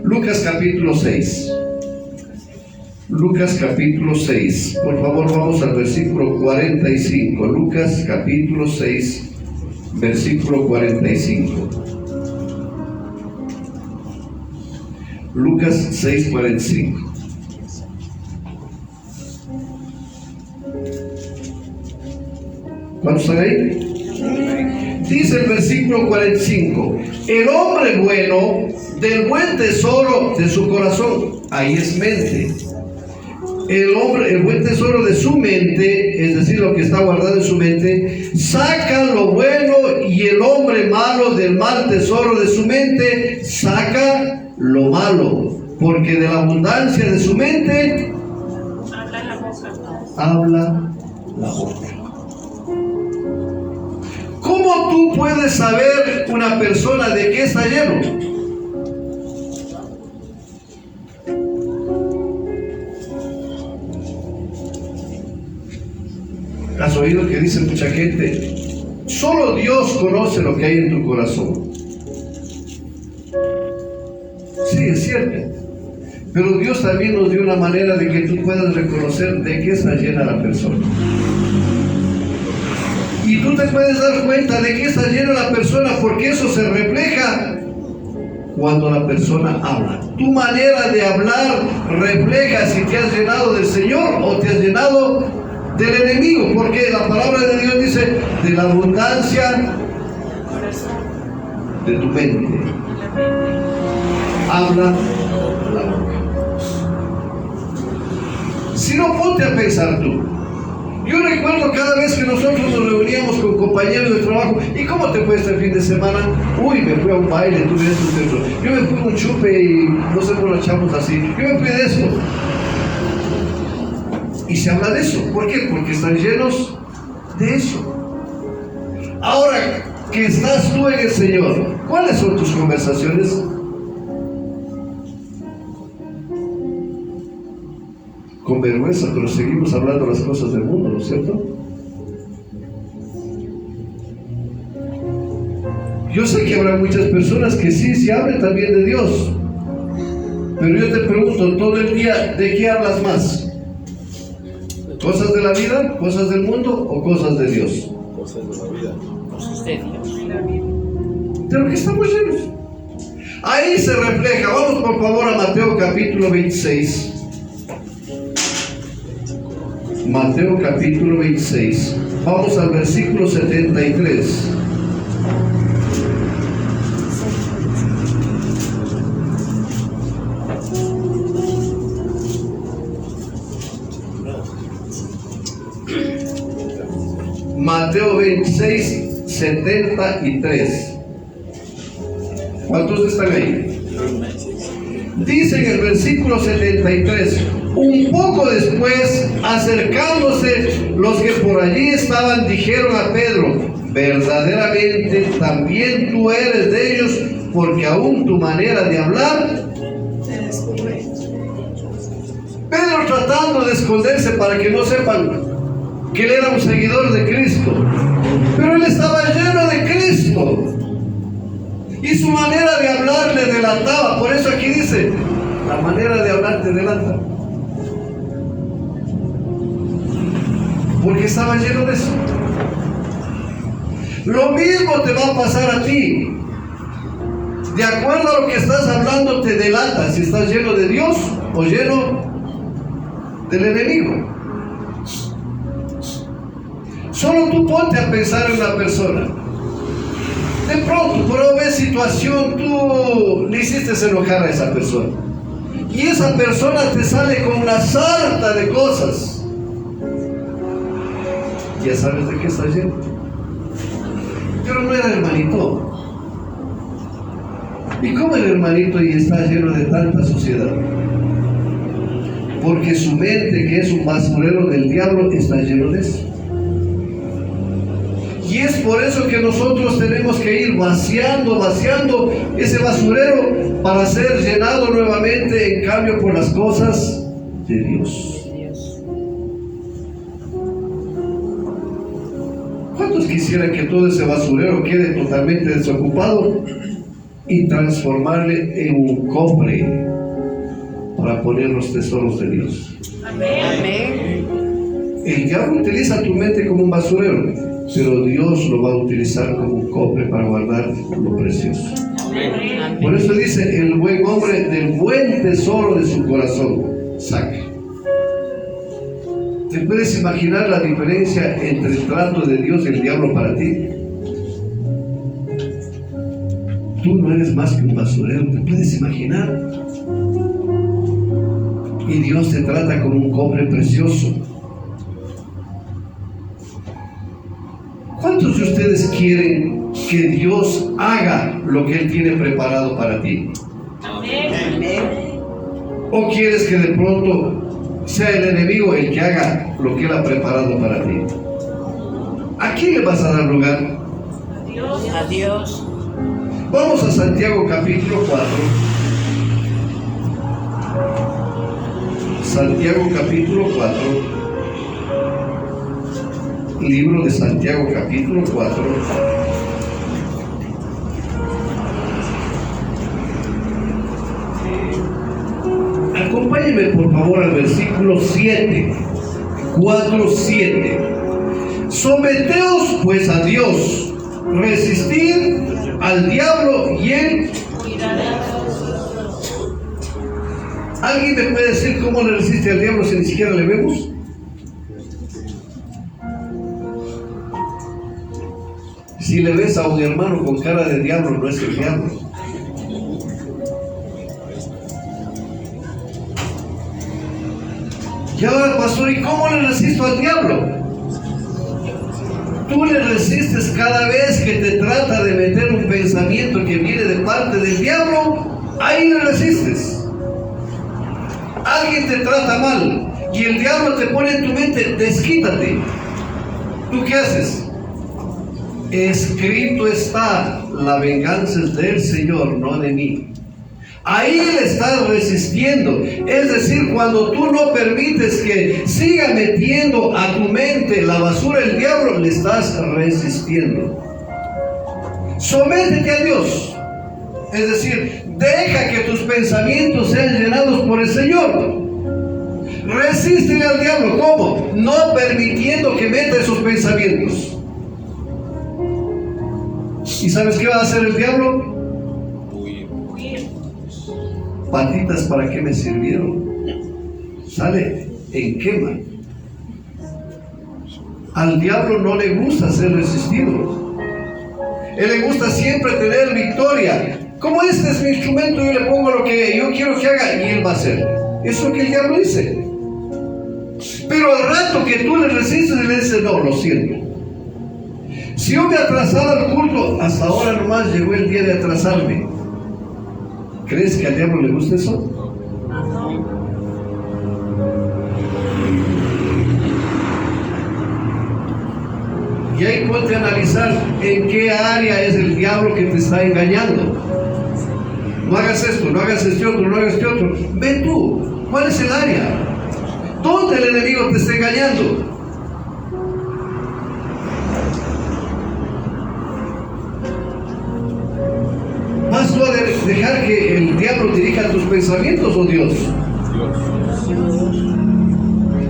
Speaker 1: Lucas capítulo 6. Lucas capítulo 6. Por favor, vamos al versículo 45. Lucas capítulo 6, versículo 45. Lucas 6, 45. ¿Cuántos están ahí? Dice el versículo 45: el hombre bueno del buen tesoro de su corazón, ahí es mente. El buen tesoro de su mente, es decir, lo que está guardado en su mente, saca lo bueno, y el hombre malo del mal tesoro de su mente saca lo malo, porque de la abundancia de su mente habla la boca. ¿Cómo tú puedes saber una persona de qué está lleno? ¿Has oído que dice mucha gente? Solo Dios conoce lo que hay en tu corazón. Sí, es cierto. Pero Dios también nos dio una manera de que tú puedas reconocer de qué está llena la persona. Y tú te puedes dar cuenta de qué está llena la persona, porque eso se refleja cuando la persona habla. Tu manera de hablar refleja si te has llenado del Señor o te has llenado del enemigo, porque la palabra de Dios dice: de la abundancia de tu mente habla la boca. Si no, ponte a pensar tú. Yo recuerdo cada vez que nosotros nos reuníamos con compañeros de trabajo: ¿y cómo te fue este fin de semana? Uy, me fui a un baile, tuve esto. Yo me fui a un chupe y nos emborrachamos así. Yo me fui de esto. Y se habla de eso. ¿Por qué? Porque están llenos de eso. Ahora que estás tú en el Señor, ¿cuáles son tus conversaciones? Con vergüenza, pero seguimos hablando las cosas del mundo, ¿no es cierto? Yo sé que habrá muchas personas que sí hablan también de Dios, pero yo te pregunto, todo el día, ¿de qué hablas más? ¿Cosas de la vida, cosas del mundo o cosas de Dios?
Speaker 3: Cosas de la vida.
Speaker 2: Cosas de Dios.
Speaker 1: De lo que estamos llenos. Ahí se refleja. Vamos por favor a Mateo capítulo 26. Mateo capítulo 26. Vamos al versículo 73. Mateo 26, 73. ¿Cuántos están ahí? Dice en el versículo 73: un poco después, acercándose los que por allí estaban, dijeron a Pedro: verdaderamente también tú eres de ellos, porque aún tu manera de hablar. Pedro tratando de esconderse para que no sepan que él era un seguidor de Cristo, pero él estaba lleno de Cristo y su manera de hablar le delataba. Por eso aquí dice: la manera de hablar te delata, porque estaba lleno de eso. Lo mismo te va a pasar a ti. De acuerdo a lo que estás hablando te delata si estás lleno de Dios o lleno del enemigo. Solo tú ponte a pensar en una persona. De pronto, por una situación, tú le hiciste enojar a esa persona. Y esa persona te sale con una sarta de cosas. Ya sabes de qué está lleno. Pero no era hermanito. ¿Y cómo el hermanito y está lleno de tanta suciedad? Porque su mente, que es un basurero del diablo, está lleno de eso. Y es por eso que nosotros tenemos que ir vaciando ese basurero para ser llenado nuevamente, en cambio, por las cosas de Dios. ¿Cuántos quisieran que todo ese basurero quede totalmente desocupado y transformarle en un cofre para poner los tesoros de Dios?
Speaker 2: Amén.
Speaker 1: El diablo utiliza tu mente como un basurero, pero Dios lo va a utilizar como un cofre para guardar lo precioso.
Speaker 2: Amén.
Speaker 1: Por eso dice, el buen hombre del buen tesoro de su corazón saca. ¿Te puedes imaginar la diferencia entre el trato de Dios y el diablo para ti? Tú no eres más que un basurero, ¿te puedes imaginar? Y Dios te trata como un cofre precioso. ¿Cuántos de ustedes quieren que Dios haga lo que Él tiene preparado para ti?
Speaker 2: Amén.
Speaker 1: ¿O quieres que de pronto sea el enemigo el que haga lo que Él ha preparado para ti? ¿A quién le vas a dar lugar?
Speaker 2: Dios.
Speaker 3: A Dios.
Speaker 1: Vamos a Santiago capítulo 4. Santiago capítulo 4. Libro de Santiago capítulo 4. Acompáñenme por favor al versículo 7. 4:7. Someteos pues a Dios, resistid al diablo y él. ¿Alguien me puede decir cómo le resiste al diablo si ni siquiera le vemos? Si le ves a un hermano con cara de diablo, no es el diablo. Y ahora, pastor, ¿y cómo le resisto al diablo? Tú le resistes cada vez que te trata de meter un pensamiento que viene de parte del diablo, ahí le resistes. Alguien te trata mal y el diablo te pone en tu mente, desquítate. ¿Tú qué haces? Escrito está, la venganza es del Señor, no de mí. Ahí le estás resistiendo. Es decir, cuando tú no permites que siga metiendo a tu mente la basura del diablo, le estás resistiendo. Sométete a Dios. Es decir, deja que tus pensamientos sean llenados por el Señor. Resístele al diablo. ¿Cómo? No permitiendo que meta esos pensamientos. ¿Y sabes qué va a hacer el diablo? Patitas, ¿para qué me sirvieron? Sale en quema. Al diablo no le gusta ser resistido. Él le gusta siempre tener victoria. Como este es mi instrumento, yo le pongo lo que yo quiero que haga y él va a hacer. Eso es lo que el diablo dice. Pero al rato que tú le resistes, le dices, no, lo siento. Si yo me atrasaba al culto, hasta ahora nomás llegó el día de atrasarme. ¿Crees que al diablo le gusta eso? Y ahí ponte a analizar en qué área es el diablo que te está engañando. No hagas esto, no hagas este otro, no hagas este otro. Ve tú, ¿cuál es el área? ¿Dónde el enemigo te está engañando? ¿Vas tú a dejar que el diablo dirija tus pensamientos o Dios?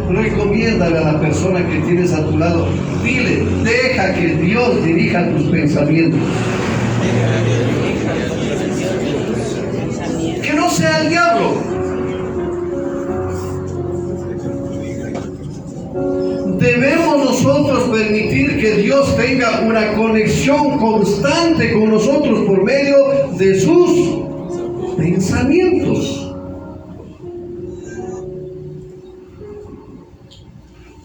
Speaker 1: Recomiéndale a la persona que tienes a tu lado, dile, deja que Dios dirija tus pensamientos. Que no sea el diablo. Debemos nosotros nosotros permitir que Dios tenga una conexión constante con nosotros por medio de sus pensamientos.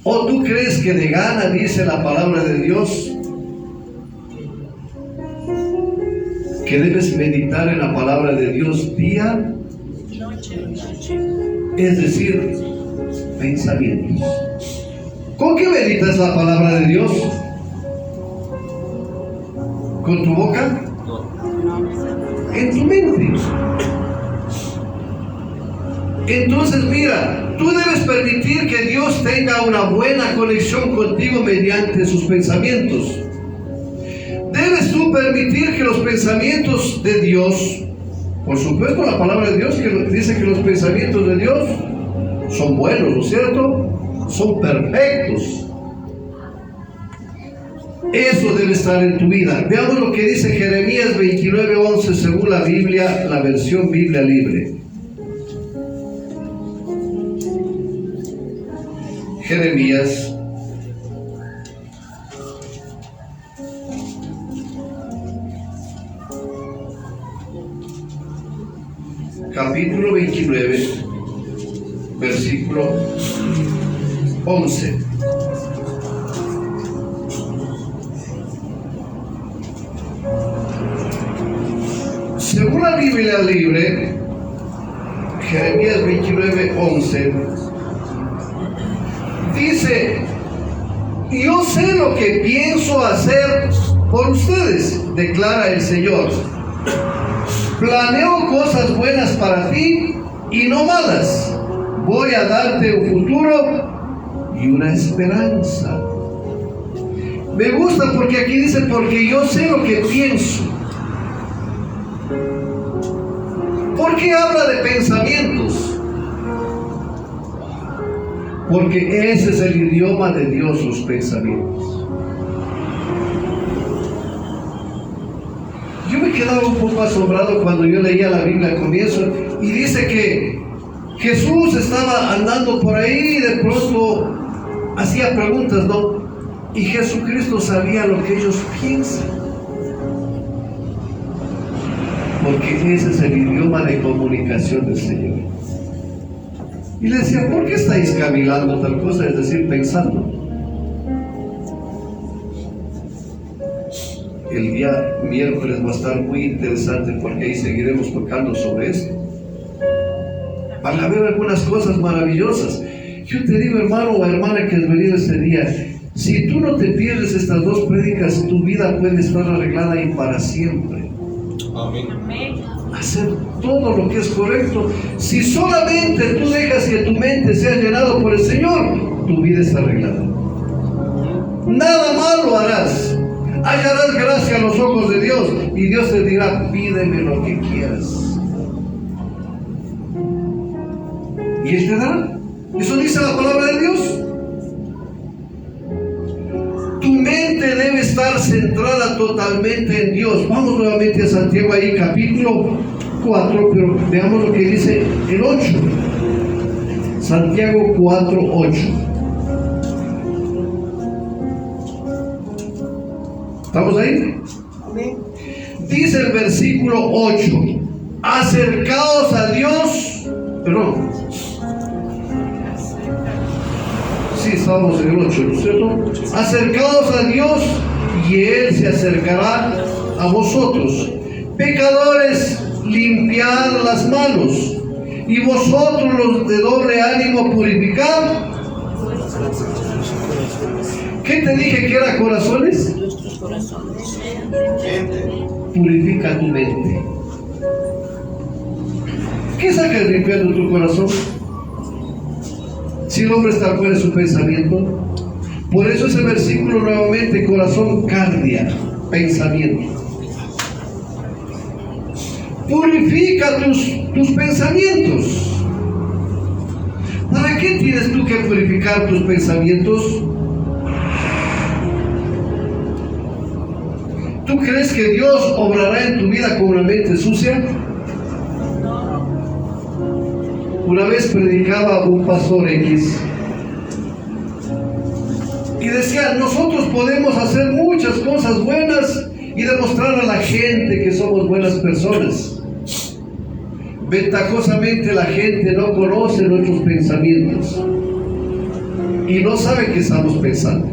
Speaker 1: ¿O tú crees que de gana dice la palabra de Dios que debes meditar en la palabra de Dios día? Es decir, pensamientos. ¿Con qué meditas la palabra de Dios? ¿Con tu boca? En tu mente. Entonces mira, tú debes permitir que Dios tenga una buena conexión contigo mediante sus pensamientos. Debes tú permitir que los pensamientos de Dios, por supuesto la palabra de Dios que dice que los pensamientos de Dios son buenos, ¿no es cierto? Son perfectos. Eso debe estar en tu vida. Veamos lo que dice Jeremías 29:11 según la Biblia, la versión Biblia libre. Jeremías capítulo 29 versículo 11. Según la Biblia libre, Jeremías 29:11 dice: yo sé lo que pienso hacer por ustedes, declara el Señor. Planeo cosas buenas para ti y no malas. Voy a darte un futuro y una esperanza. Me gusta porque aquí dice: porque yo sé lo que pienso. ¿Por qué habla de pensamientos? Porque ese es el idioma de Dios, los pensamientos. Yo me quedaba un poco asombrado cuando yo leía la Biblia al comienzo y dice que Jesús estaba andando por ahí y de pronto hacía preguntas, ¿no? Y Jesucristo sabía lo que ellos piensan. Porque ese es el idioma de comunicación del Señor. Y le decía: ¿por qué estáis cavilando tal cosa? Es decir, pensando. El día miércoles va a estar muy interesante porque ahí seguiremos tocando sobre esto. Van a ver algunas cosas maravillosas. Yo te digo, hermano o hermana que has venido este día, si tú no te pierdes estas dos prédicas, tu vida puede estar arreglada y para siempre.
Speaker 3: Amén.
Speaker 1: Hacer todo lo que es correcto. Si solamente tú dejas que tu mente sea llenada por el Señor, tu vida está arreglada. Nada malo harás. Hallarás gracia a los ojos de Dios y Dios te dirá: pídeme lo que quieras. Y Él te dará. Eso dice la palabra de Dios. Tu mente debe estar centrada totalmente en Dios. Vamos nuevamente a Santiago ahí, capítulo 4, pero veamos lo que dice el 8. Santiago 4:8. ¿Estamos ahí?
Speaker 4: Amén.
Speaker 1: Dice el versículo 8: acercaos a Dios. Perdón. Sí, estamos en el 8, ¿no es cierto? Acercaos a Dios y Él se acercará a vosotros. Pecadores, limpiad las manos, y vosotros los de doble ánimo purificad. ¿Qué te dije que era corazones?
Speaker 4: Nuestros corazones.
Speaker 1: Purifica tu mente. ¿Qué sacas limpiando tu corazón? Si el hombre está fuera de su pensamiento. Por eso ese versículo nuevamente: corazón, cardia, pensamiento. Purifica tus pensamientos. ¿Para qué tienes tú que purificar tus pensamientos? ¿Tú crees que Dios obrará en tu vida con una mente sucia? Una vez predicaba un pastor X Y decía, nosotros podemos hacer muchas cosas buenas y demostrar a la gente que somos buenas personas. Ventajosamente la gente no conoce nuestros pensamientos y no sabe qué estamos pensando.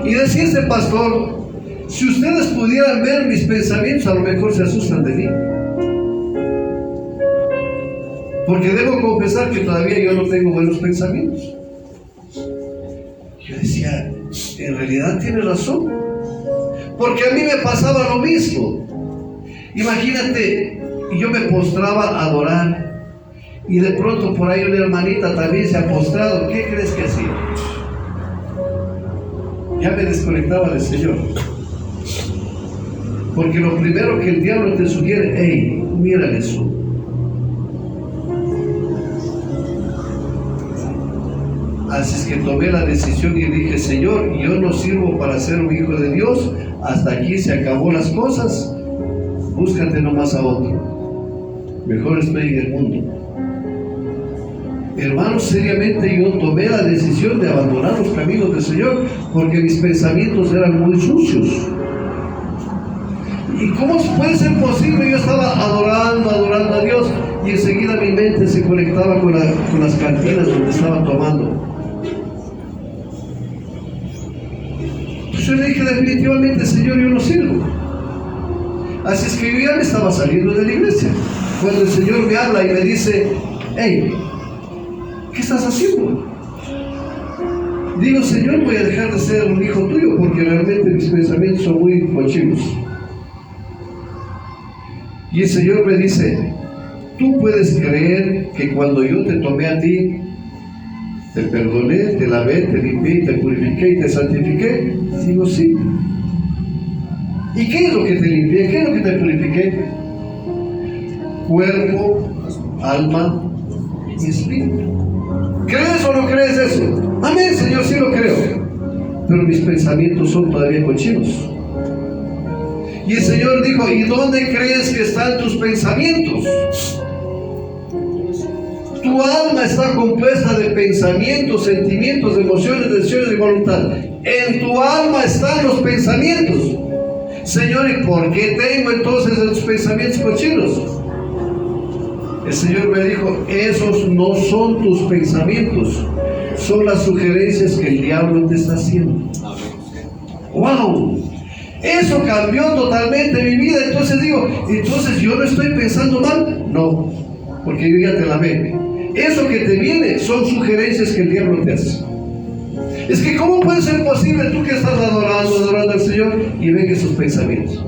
Speaker 1: Y decía este pastor, si ustedes pudieran ver mis pensamientos, a lo mejor se asustan de mí. Porque debo confesar que todavía yo no tengo buenos pensamientos. Yo decía, en realidad tiene razón. Porque a mí me pasaba lo mismo. Imagínate, yo me postraba a adorar y de pronto por ahí una hermanita también se ha postrado. ¿Qué crees que hacía? Ya me desconectaba del Señor. Porque lo primero que el diablo te sugiere, hey, mira eso. Así es que tomé la decisión y dije, Señor, yo no sirvo para ser un hijo de Dios, hasta aquí se acabó las cosas, búscate nomás a otro, mejor estoy en el mundo. Hermanos, seriamente yo tomé la decisión de abandonar los caminos del Señor, porque mis pensamientos eran muy sucios. ¿Y cómo puede ser posible? Yo estaba adorando a Dios, y enseguida mi mente se conectaba con las cantinas donde estaba tomando. Yo le dije definitivamente, Señor, yo no sirvo. Así es que yo ya me estaba saliendo de la iglesia. Cuando el Señor me habla y me dice, hey, ¿qué estás haciendo? Digo, Señor, voy a dejar de ser un hijo tuyo porque realmente mis pensamientos son muy cochinos. Y el Señor me dice, ¿tú puedes creer que cuando yo te tomé a ti, te perdoné, te lavé, te limpié, te purifiqué y te santifiqué? Digo, sí. ¿Y qué es lo que te limpié? ¿Qué es lo que te purifiqué? Cuerpo, alma y espíritu. ¿Crees o no crees eso? Amén, Señor, sí lo creo. Pero mis pensamientos son todavía cochinos. Y el Señor dijo, ¿y dónde crees que están tus pensamientos? Tu alma está compuesta de pensamientos, sentimientos, emociones, decisiones y voluntad. En tu alma están los pensamientos. Señor, ¿y por qué tengo entonces esos pensamientos cochinos? El Señor me dijo, esos no son tus pensamientos, son las sugerencias que el diablo te está haciendo. ¡Wow! Eso cambió totalmente mi vida. Entonces digo, entonces yo no estoy pensando mal. No, porque yo ya te la ve. Eso que te viene son sugerencias que el diablo te hace. Es que ¿cómo puede ser posible tú que estás adorando al Señor y ven esos pensamientos?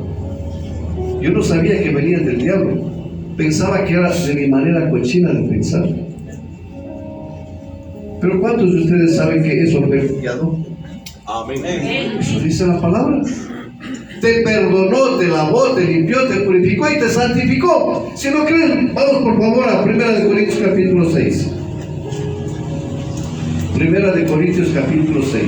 Speaker 1: Yo no sabía que venían del diablo. Pensaba que era de mi manera cochina de pensar. Pero ¿cuántos de ustedes saben que eso fue pecado? Amén. Eso dice la palabra. Te perdonó, te lavó, te limpió, te purificó y te santificó. Si no creen, vamos por favor a 1 Corintios capítulo 6. 1 Corintios capítulo 6.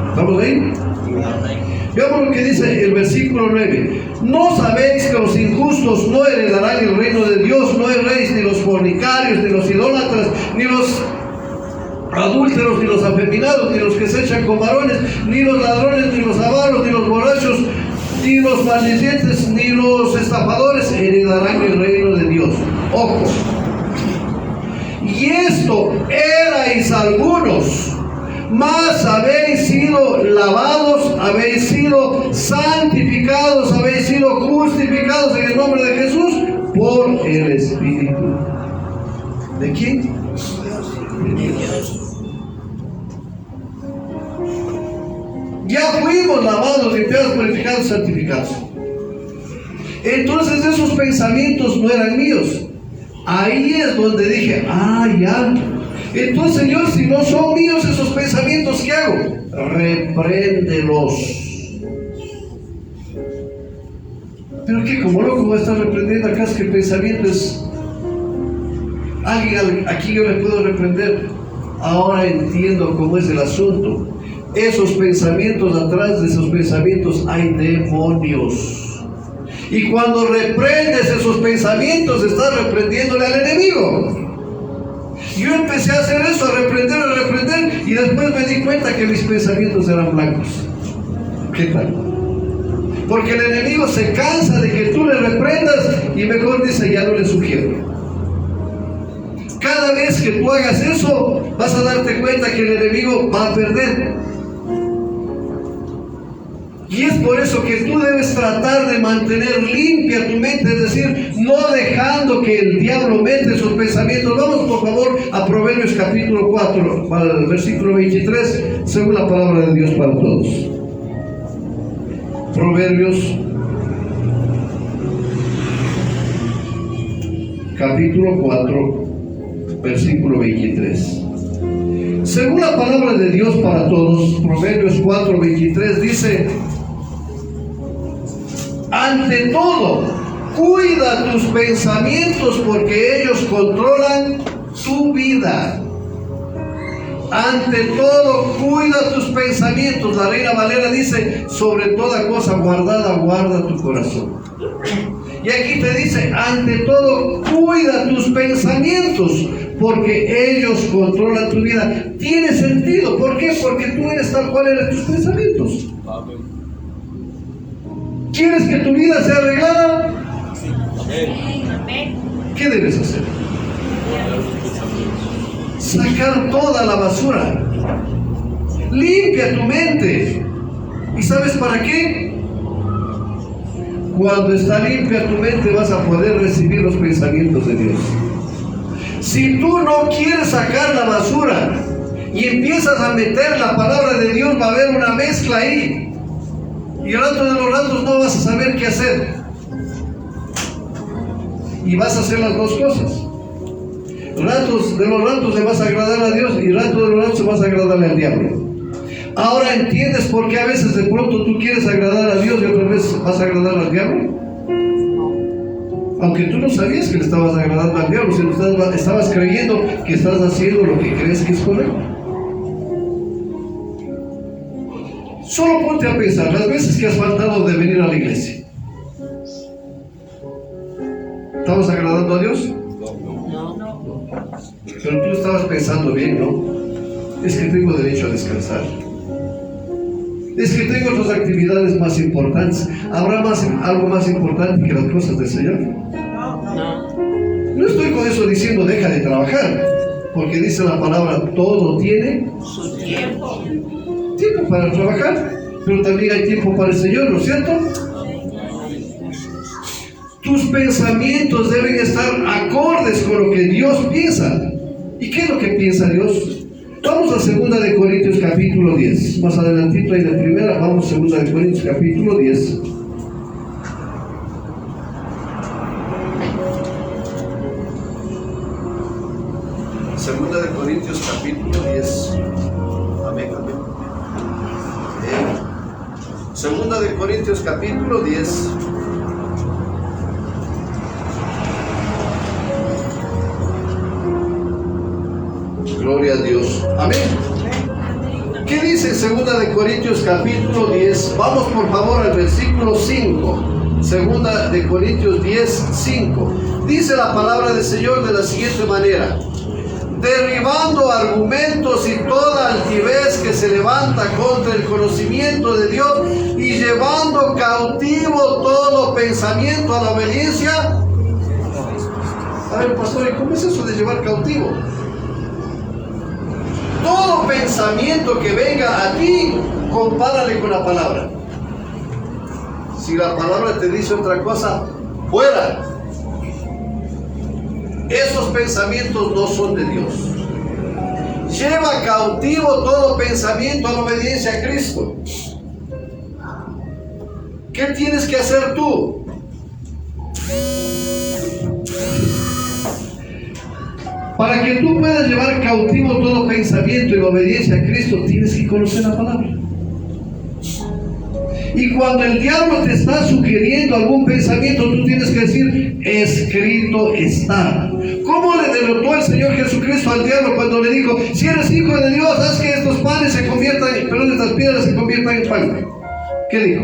Speaker 1: ¿Estamos ahí? Veamos lo que dice el versículo 9. ¿No sabéis que los injustos no heredarán el reino de Dios? No erréis ni los fornicarios, ni los idólatras, ni los adúlteros, ni los afeminados, ni los que se echan con varones, ni los ladrones, ni los avaros, ni los borrachos, ni los maldicientes, ni los estafadores heredarán el reino de Dios. Ojo. Y esto erais algunos, mas habéis sido lavados, habéis sido santificados, habéis sido justificados en el nombre de Jesús por el Espíritu. ¿De quién? De Dios. Ya fuimos lavados, limpiados, purificados, santificados. Entonces esos pensamientos no eran míos. Ahí es donde dije, ya. Entonces, Señor, si no son míos esos pensamientos, ¿qué hago? Repréndelos. Pero que como loco voy a estar reprendiendo acá, es que el pensamiento es... Alguien aquí yo le puedo reprender. Ahora entiendo cómo es el asunto. Esos pensamientos, atrás de esos pensamientos hay demonios. Y cuando reprendes esos pensamientos, estás reprendiéndole al enemigo. Yo empecé a hacer eso, a reprender, y después me di cuenta que mis pensamientos eran blancos. ¿Qué tal? Porque el enemigo se cansa de que tú le reprendas y mejor dice, ya no le sugiero. Cada vez que tú hagas eso, vas a darte cuenta que el enemigo va a perder. Y es por eso que tú debes tratar de mantener limpia tu mente, es decir, no dejando que el diablo mete esos pensamientos. Vamos por favor a Proverbios capítulo 4, al versículo 23, según la palabra de Dios para todos. Proverbios capítulo 4, versículo 23. Según la palabra de Dios para todos, Proverbios 4, 23 dice: ante todo, cuida tus pensamientos porque ellos controlan tu vida. Ante todo, cuida tus pensamientos. La Reina Valera dice: sobre toda cosa guardada, guarda tu corazón. Y aquí te dice: ante todo, cuida tus pensamientos porque ellos controlan tu vida. Tiene sentido. ¿Por qué? Porque tú eres tal cual eres tus pensamientos. ¿Quieres que tu vida sea arreglada? ¿Qué debes hacer? Sacar toda la basura. Limpia tu mente. ¿Y sabes para qué? Cuando está limpia tu mente vas a poder recibir los pensamientos de Dios. Si tú no quieres sacar la basura y empiezas a meter la palabra de Dios, va a haber una mezcla ahí. Y rato de los ratos no vas a saber qué hacer. Y vas a hacer las dos cosas. Ratos de los ratos le vas a agradar a Dios y ratos de los ratos vas a agradarle al diablo. Ahora entiendes por qué a veces de pronto tú quieres agradar a Dios y otra vez vas a agradar al diablo. Aunque tú no sabías que le estabas agradando al diablo, sino estabas creyendo que estás haciendo lo que crees que es correcto. Solo ponte a pensar las veces que has faltado de venir a la iglesia. ¿Estabas agradando a Dios?
Speaker 4: No.
Speaker 1: Pero tú estabas pensando bien, ¿no? Es que tengo derecho a descansar. Es que tengo otras actividades más importantes. ¿Habrá algo más importante que las cosas del Señor? No estoy con eso diciendo deja de trabajar, porque dice la palabra, todo tiene
Speaker 4: Su tiempo.
Speaker 1: tiempo para trabajar, pero también hay tiempo para el Señor, ¿no es cierto? Tus pensamientos deben estar acordes con lo que Dios piensa. ¿Y qué es lo que piensa Dios? Vamos a 2 de Corintios capítulo 10. Más adelantito ahí de primera, vamos a 2 de Corintios capítulo 10. Segunda de Corintios capítulo 10. Amén. Segunda de Corintios capítulo 10. Gloria a Dios. Amén. ¿Qué dice Segunda de Corintios capítulo 10? Vamos por favor al versículo 5. Segunda de Corintios 10, 5. Dice la palabra del Señor de la siguiente manera: derribando argumentos y toda altivez que se levanta contra el conocimiento de Dios y llevando cautivo todo pensamiento a la obediencia. A ver, pastor, ¿y cómo es eso de llevar cautivo? Todo pensamiento que venga a ti, compárale con la palabra. Si la palabra te dice otra cosa, fuera. Esos pensamientos no son de Dios. Lleva cautivo todo pensamiento a la obediencia a Cristo. ¿Qué tienes que hacer tú? Para que tú puedas llevar cautivo todo pensamiento en obediencia a Cristo, tienes que conocer la palabra. Y cuando el diablo te está sugiriendo algún pensamiento, tú tienes que decir, escrito está. ¿Cómo le derrotó el Señor Jesucristo al diablo cuando le dijo, si eres hijo de Dios, haz que estos panes se conviertan, estas piedras se conviertan en pan? ¿Qué dijo?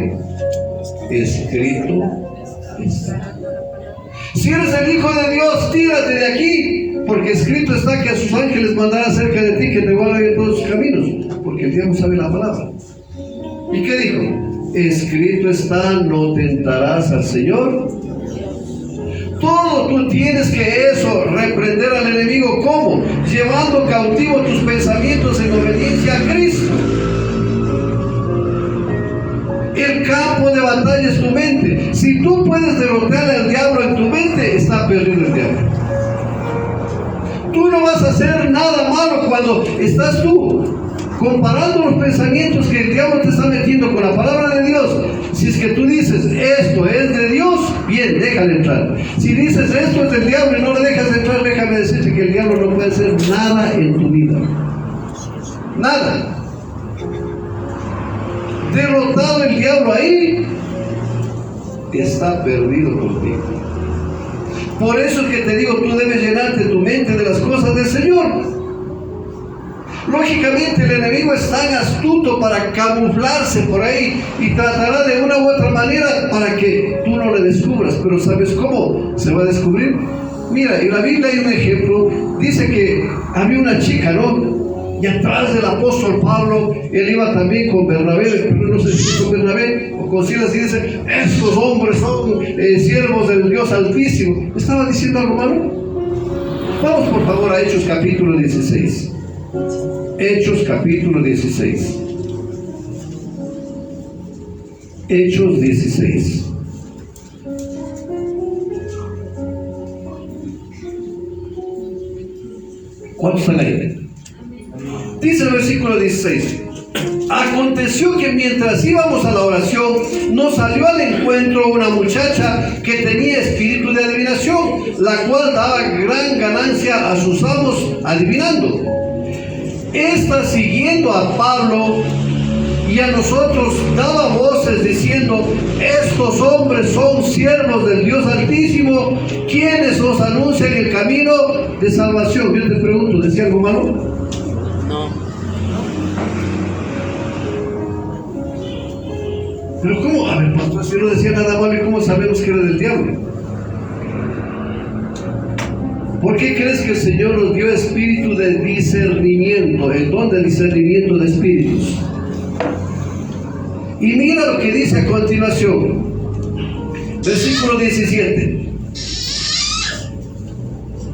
Speaker 1: Escrito sabes. Si eres el Hijo de Dios, tírate de aquí, porque escrito está que a sus ángeles mandará cerca de ti que te guarden en todos sus caminos, porque el diablo sabe la palabra. ¿Y qué dijo? Escrito está, no tentarás al Señor. Todo tú tienes que eso, reprender al enemigo. ¿Cómo? Llevando cautivo tus pensamientos en obediencia a Cristo. El campo de batalla es tu mente. Si tú puedes derrotar al diablo en tu mente, está perdido el diablo. Tú no vas a hacer nada malo cuando estás tú comparando los pensamientos que el diablo te está metiendo con la palabra de Dios. Si es que tú dices, esto es de Dios, bien, déjale entrar. Si dices, esto es del diablo y no le dejas entrar, déjame decirte que el diablo no puede hacer nada en tu vida. Nada. Derrotado el diablo ahí, está perdido contigo. Por eso es que te digo, tú debes llenarte tu mente de las cosas del Señor. Lógicamente el enemigo es tan astuto para camuflarse por ahí y tratará de una u otra manera para que tú no le descubras. Pero ¿sabes cómo se va a descubrir? Mira, en la Biblia hay un ejemplo. Dice que había una chica, ¿no? Y atrás del apóstol Pablo, él iba también con Bernabé, pero no sé si con Bernabé o con Silas, y dice, estos hombres son siervos del Dios Altísimo. ¿Estaba diciendo algo malo? Vamos por favor a Hechos capítulo 16. Hechos capítulo 16. Hechos 16. ¿Cuántos están ahí? Dice el versículo 16. Aconteció que mientras íbamos a la oración, nos salió al encuentro una muchacha que tenía espíritu de adivinación, la cual daba gran ganancia a sus amos adivinando. Esta, siguiendo a Pablo y a nosotros, daba voces diciendo, estos hombres son siervos del Dios Altísimo, quienes os anuncian el camino de salvación. Yo te pregunto, ¿decía algo malo?
Speaker 4: No.
Speaker 1: Pero ¿cómo? A ver, pastor, si no decía nada malo, ¿y cómo sabemos que era del diablo? ¿Por qué crees que el Señor nos dio espíritu de discernimiento, el don de discernimiento de espíritus? Y mira lo que dice a continuación, versículo 17.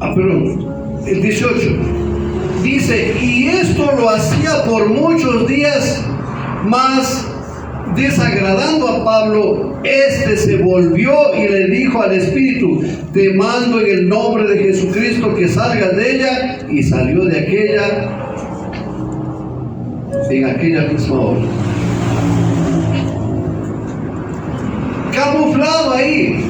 Speaker 1: Perdón, el 18. Dice, y esto lo hacía por muchos días, mas desagradando a Pablo, este se volvió y le dijo al espíritu, te mando en el nombre de Jesucristo que salgas de ella, y salió de aquella en aquella misma hora. Camuflado ahí,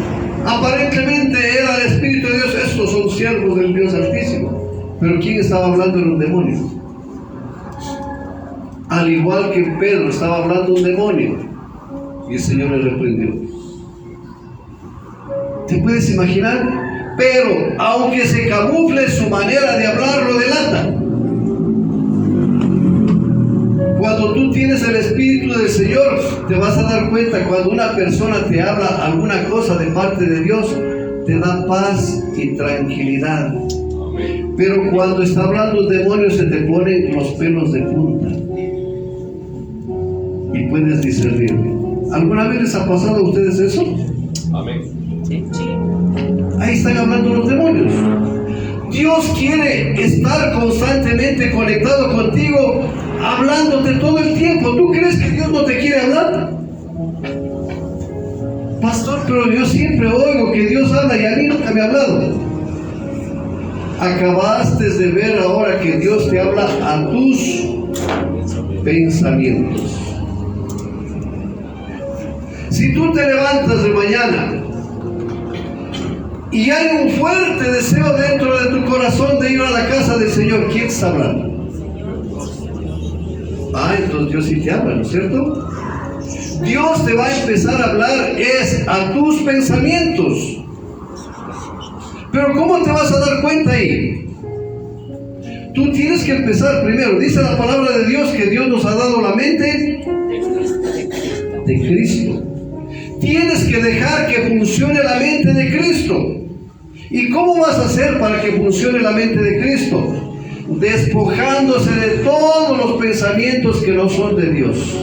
Speaker 1: aparentemente era el Espíritu de Dios. Estos son siervos del Dios Altísimo. Pero ¿quién estaba hablando? Era un demonio. Al igual que Pedro, estaba hablando un demonio y el Señor le reprendió. ¿Te puedes imaginar? Pero aunque se camufle, su manera de hablar lo delata. Cuando tú tienes el Espíritu del Señor, te vas a dar cuenta cuando una persona te habla alguna cosa de parte de Dios, te da paz y tranquilidad. Pero cuando está hablando un demonio, se te ponen los pelos de punta y puedes discernir. ¿Alguna vez les ha pasado a ustedes eso?
Speaker 3: Amén.
Speaker 4: Sí.
Speaker 1: Ahí están hablando los demonios. Dios quiere estar constantemente conectado contigo, hablándote todo el tiempo. ¿Tú crees que Dios no te quiere hablar? Pastor, pero yo siempre oigo que Dios habla y a mí nunca me ha hablado. Acabaste de ver ahora que Dios te habla a tus pensamientos. Si tú te levantas de mañana y hay un fuerte deseo dentro de tu corazón de ir a la casa del Señor, ¿quién está hablando? Entonces Dios sí te habla, ¿no es cierto? Dios te va a empezar a hablar es a tus pensamientos. Pero ¿cómo te vas a dar cuenta ahí? Tú tienes que empezar primero. Dice la palabra de Dios que Dios nos ha dado la mente de Cristo. Tienes que dejar que funcione la mente de Cristo. ¿Y cómo vas a hacer para que funcione la mente de Cristo? Despojándose de todos los pensamientos que no son de Dios.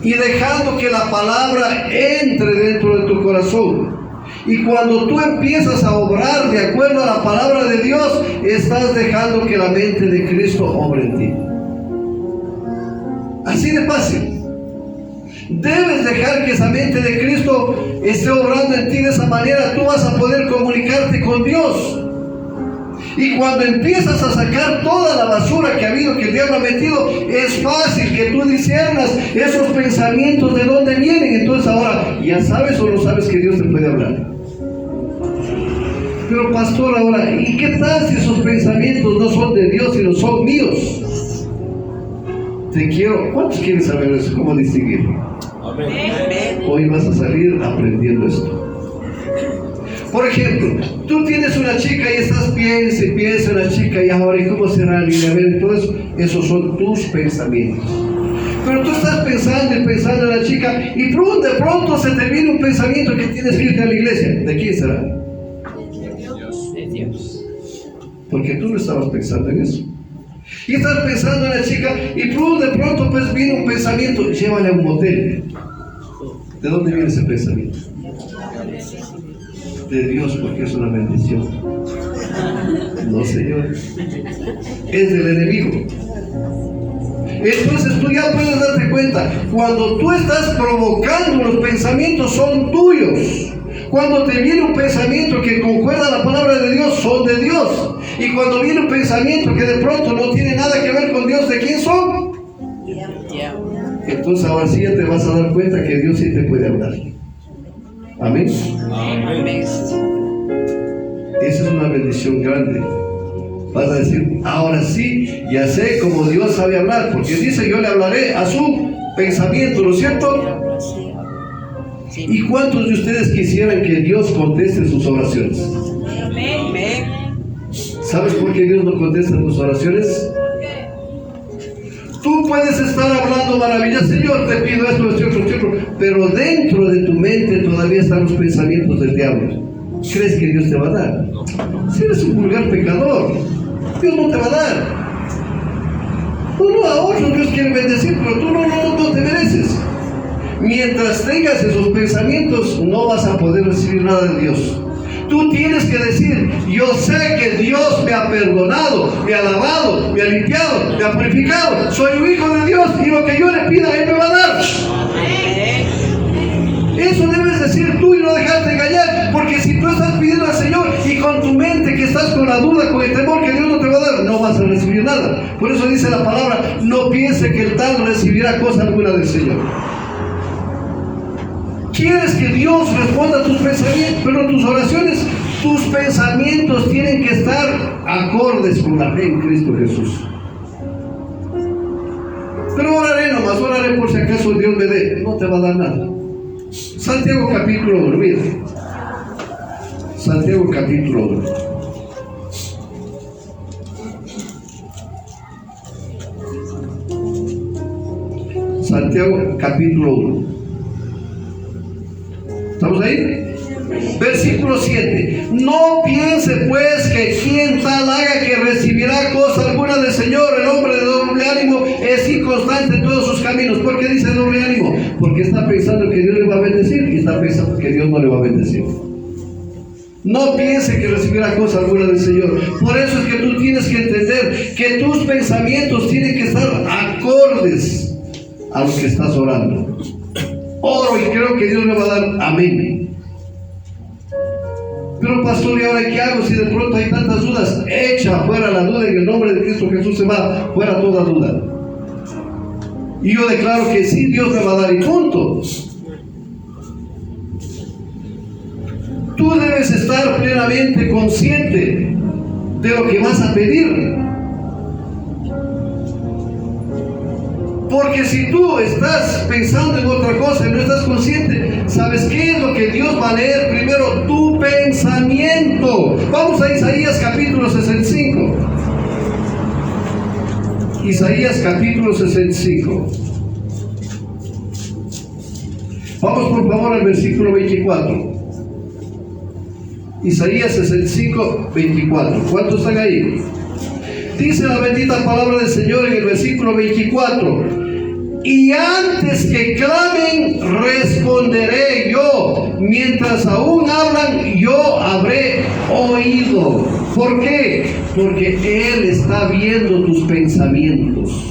Speaker 1: Y dejando que la palabra entre dentro de tu corazón. Y cuando tú empiezas a obrar de acuerdo a la palabra de Dios, estás dejando que la mente de Cristo obre en ti. Así de fácil. Debes dejar que esa mente de Cristo esté obrando en ti. De esa manera tú vas a poder comunicarte con Dios. Y cuando empiezas a sacar toda la basura que ha habido, que el diablo ha metido, es fácil que tú discernas esos pensamientos de dónde vienen. Entonces ahora, ¿ya sabes o no sabes que Dios te puede hablar? Pero pastor, ahora, ¿y qué tal si esos pensamientos no son de Dios, sino son míos? ¿Cuántos quieren saber eso? ¿Cómo distinguirlo? Hoy vas a salir aprendiendo esto. Por ejemplo, tú tienes una chica y estás piensa en la chica y ahora, ¿y cómo será? Y a ver, todo eso, esos son tus pensamientos. Pero tú estás pensando y pensando en la chica y de pronto se te viene un pensamiento que tienes que irte a la iglesia. ¿De quién será?
Speaker 4: De Dios.
Speaker 1: Porque tú no estabas pensando en eso. Y estás pensando en la chica y de pronto pues viene un pensamiento, llévale a un motel. ¿De dónde viene ese pensamiento? De Dios, porque es una bendición. No, Señor. Es del enemigo. Entonces tú ya puedes darte cuenta, cuando tú estás provocando, los pensamientos son tuyos. Cuando te viene un pensamiento que concuerda a la palabra de Dios, son de Dios. Y cuando viene un pensamiento que de pronto no tiene nada que ver con Dios, ¿de quién son? Entonces ahora sí ya te vas a dar cuenta que Dios sí te puede hablar. Amén.
Speaker 4: Amén.
Speaker 1: Esa es una bendición grande. Vas a decir, ahora sí, ya sé cómo Dios sabe hablar, porque dice, yo le hablaré a su pensamiento, ¿no es cierto? ¿Y cuántos de ustedes quisieran que Dios conteste sus oraciones?
Speaker 2: Amén.
Speaker 1: ¿Sabes por qué Dios no contesta tus oraciones? Tú puedes estar hablando maravillas, Señor, te pido esto, pero dentro de tu mente todavía están los pensamientos del diablo. ¿Crees que Dios te va a dar? Si eres un vulgar pecador, Dios no te va a dar. No, a otros Dios quiere bendecir, pero tú no te mereces. Mientras tengas esos pensamientos, no vas a poder recibir nada de Dios. Tú tienes que decir, yo sé que Dios me ha perdonado, me ha lavado, me ha limpiado, me ha purificado. Soy un hijo de Dios y lo que yo le pida, Él me va a dar. Eso debes decir tú y no dejarte engañar, porque si tú estás pidiendo al Señor y con tu mente que estás con la duda, con el temor que Dios no te va a dar, no vas a recibir nada. Por eso dice la palabra, no piense que el tal recibirá cosa alguna del Señor. ¿Quieres que Dios responda a tus pensamientos? Pero tus oraciones, tus pensamientos tienen que estar acordes con la fe en Cristo Jesús. Pero oraré por si acaso Dios me dé. No te va a dar nada. Santiago capítulo 1, mira. Santiago capítulo 1. Santiago capítulo 1. ¿Estamos ahí? Versículo 7. No piense pues que quien tal haga que recibirá cosa alguna del Señor. El hombre de doble ánimo es inconstante en todos sus caminos. ¿Por qué dice doble ánimo? Porque está pensando que Dios le va a bendecir y está pensando que Dios no le va a bendecir. No piense que recibirá cosa alguna del Señor. Por eso es que tú tienes que entender que tus pensamientos tienen que estar acordes a lo que estás orando. Oro y creo que Dios me va a dar amén. Pero pastor, ¿y ahora qué hago si de pronto hay tantas dudas? Echa fuera la duda en el nombre de Cristo Jesús, se va fuera toda duda. Y yo declaro que sí, Dios me va a dar y punto. Tú debes estar plenamente consciente de lo que vas a pedir. Porque si tú estás pensando en otra cosa y no estás consciente, ¿sabes qué es lo que Dios va a leer primero? Tu pensamiento. Vamos a Isaías capítulo 65. Isaías capítulo 65. Vamos por favor al versículo 24. Isaías 65, 24. ¿Cuántos están ahí? Dice la bendita palabra del Señor en el versículo 24. Y antes que clamen, responderé yo. Mientras aún hablan, yo habré oído. ¿Por qué? Porque Él está viendo tus pensamientos.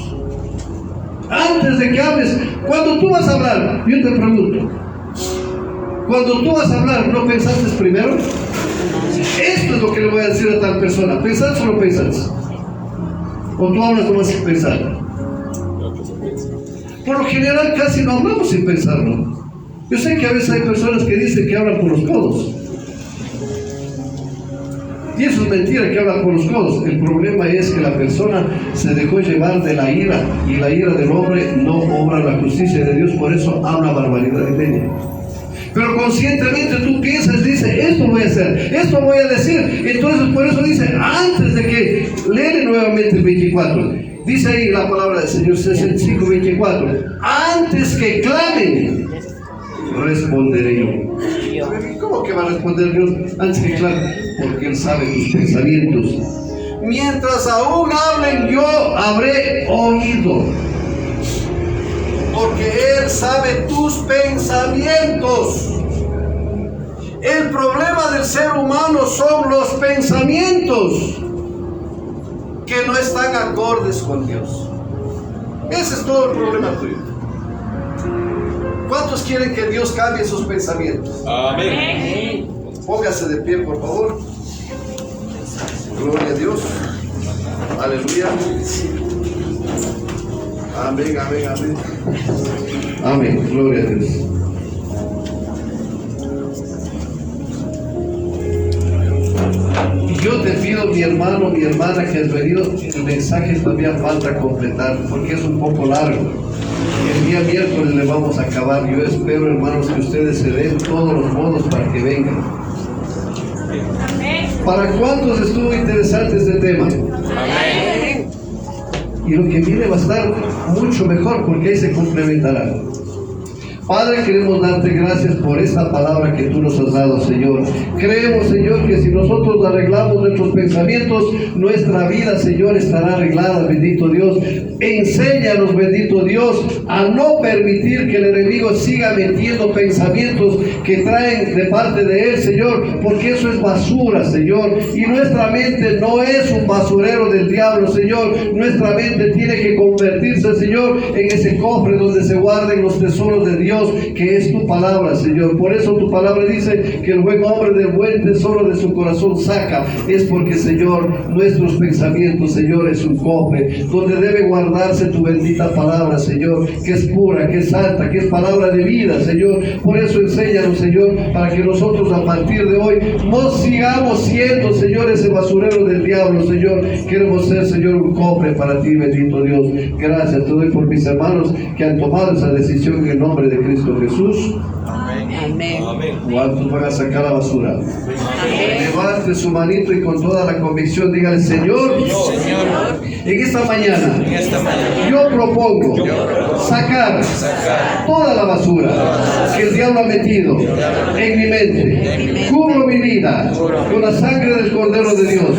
Speaker 1: Antes de que hables, cuando tú vas a hablar, yo te pregunto, cuando tú vas a hablar, ¿no pensaste primero? Esto es lo que le voy a decir a tal persona. ¿Pensaste o no pensaste? ¿O tú hablas nomás sin pensar? Por lo general casi no hablamos sin pensarlo. Yo sé que a veces hay personas que dicen que hablan por los codos. Y eso es mentira, que hablan por los codos. El problema es que la persona se dejó llevar de la ira. Y la ira del hombre no obra la justicia de Dios. Por eso habla barbaridad y media. Pero conscientemente tú piensas, dice, esto voy a hacer, esto voy a decir. Entonces por eso dice, antes de que lee nuevamente el 24. Dice ahí la palabra del Señor 65, 24. Antes que clamen, responderé yo. ¿Cómo que va a responder Dios antes que clamen? Porque Él sabe tus pensamientos. Mientras aún hablen, yo habré oído. Porque Él sabe tus pensamientos. El problema del ser humano son los pensamientos que no están acordes con Dios. Ese es todo el problema tuyo. ¿Cuántos quieren que Dios cambie sus pensamientos?
Speaker 4: Amén.
Speaker 1: Póngase de pie, por favor. Gloria a Dios. Aleluya. Amén, amén, amén. Amén, gloria a Dios. Yo te pido, mi hermano, mi hermana que has venido, el mensaje todavía falta completar porque es un poco largo. El día miércoles le vamos a acabar. Yo espero, hermanos, que ustedes se den todos los modos para que vengan. ¿Para cuántos estuvo interesante este tema?
Speaker 2: Amén.
Speaker 1: Y lo que viene va a estar mucho mejor porque ahí se complementará. Padre, queremos darte gracias por esta palabra que tú nos has dado, Señor. Creemos, Señor, que si nosotros arreglamos nuestros pensamientos, nuestra vida, Señor, estará arreglada, bendito Dios. Enséñanos, bendito Dios, a no permitir que el enemigo siga metiendo pensamientos que traen de parte de Él, Señor, porque eso es basura, Señor. Y nuestra mente no es un basurero del diablo, Señor. Nuestra mente tiene que convertirse, Señor, en ese cofre donde se guarden los tesoros de Dios, que es tu palabra, Señor. Por eso tu palabra dice que el buen hombre del buen tesoro de su corazón saca. Es porque, Señor, nuestros pensamientos, Señor, es un cofre donde debe guardarse tu bendita palabra, Señor, que es pura, que es santa, que es palabra de vida, Señor. Por eso enséñanos, Señor, para que nosotros a partir de hoy no sigamos siendo, Señor, ese basurero del diablo, Señor. Queremos ser, Señor, un cofre para ti, bendito Dios. Gracias te doy por mis hermanos que han tomado esa decisión en el nombre de Cristo Jesús.
Speaker 2: Amén.
Speaker 1: ¿Cuántos van a sacar la basura? Levante su manito y con toda la convicción dígale, Señor, en esta mañana yo propongo sacar toda la basura que el diablo ha metido en mi mente. Cubro mi vida con la sangre del Cordero de Dios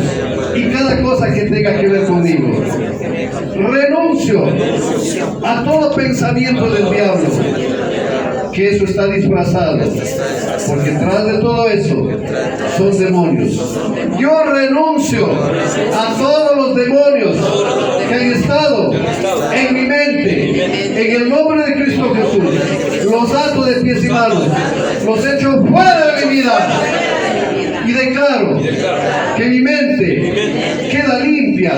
Speaker 1: y cada cosa que tenga que ver conmigo. Renuncio a todo pensamiento del diablo, que eso está disfrazado, porque tras de todo eso son demonios. Yo renuncio a todos los demonios que han estado en mi mente, en el nombre de Cristo Jesús. Los ato de pies y manos, los echo fuera de mi vida. Y declaro que mi mente queda limpia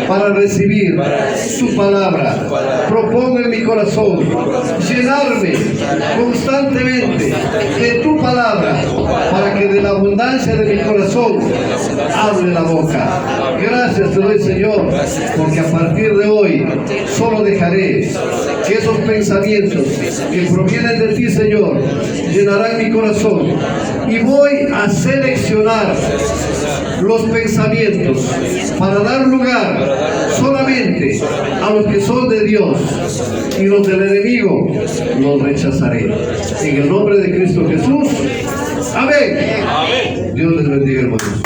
Speaker 1: para recibir su palabra. Propongo en mi corazón llenarme constantemente de tu palabra para que de la abundancia de mi corazón hable la boca. Gracias te doy, Señor, porque a partir de hoy solo dejaré que esos pensamientos que provienen de ti, Señor, llenarán mi corazón y voy a seleccionar los pensamientos para dar lugar solamente a A los que son de Dios y los del enemigo los rechazaré. En el nombre de Cristo Jesús. Amén. Dios les bendiga, hermanos.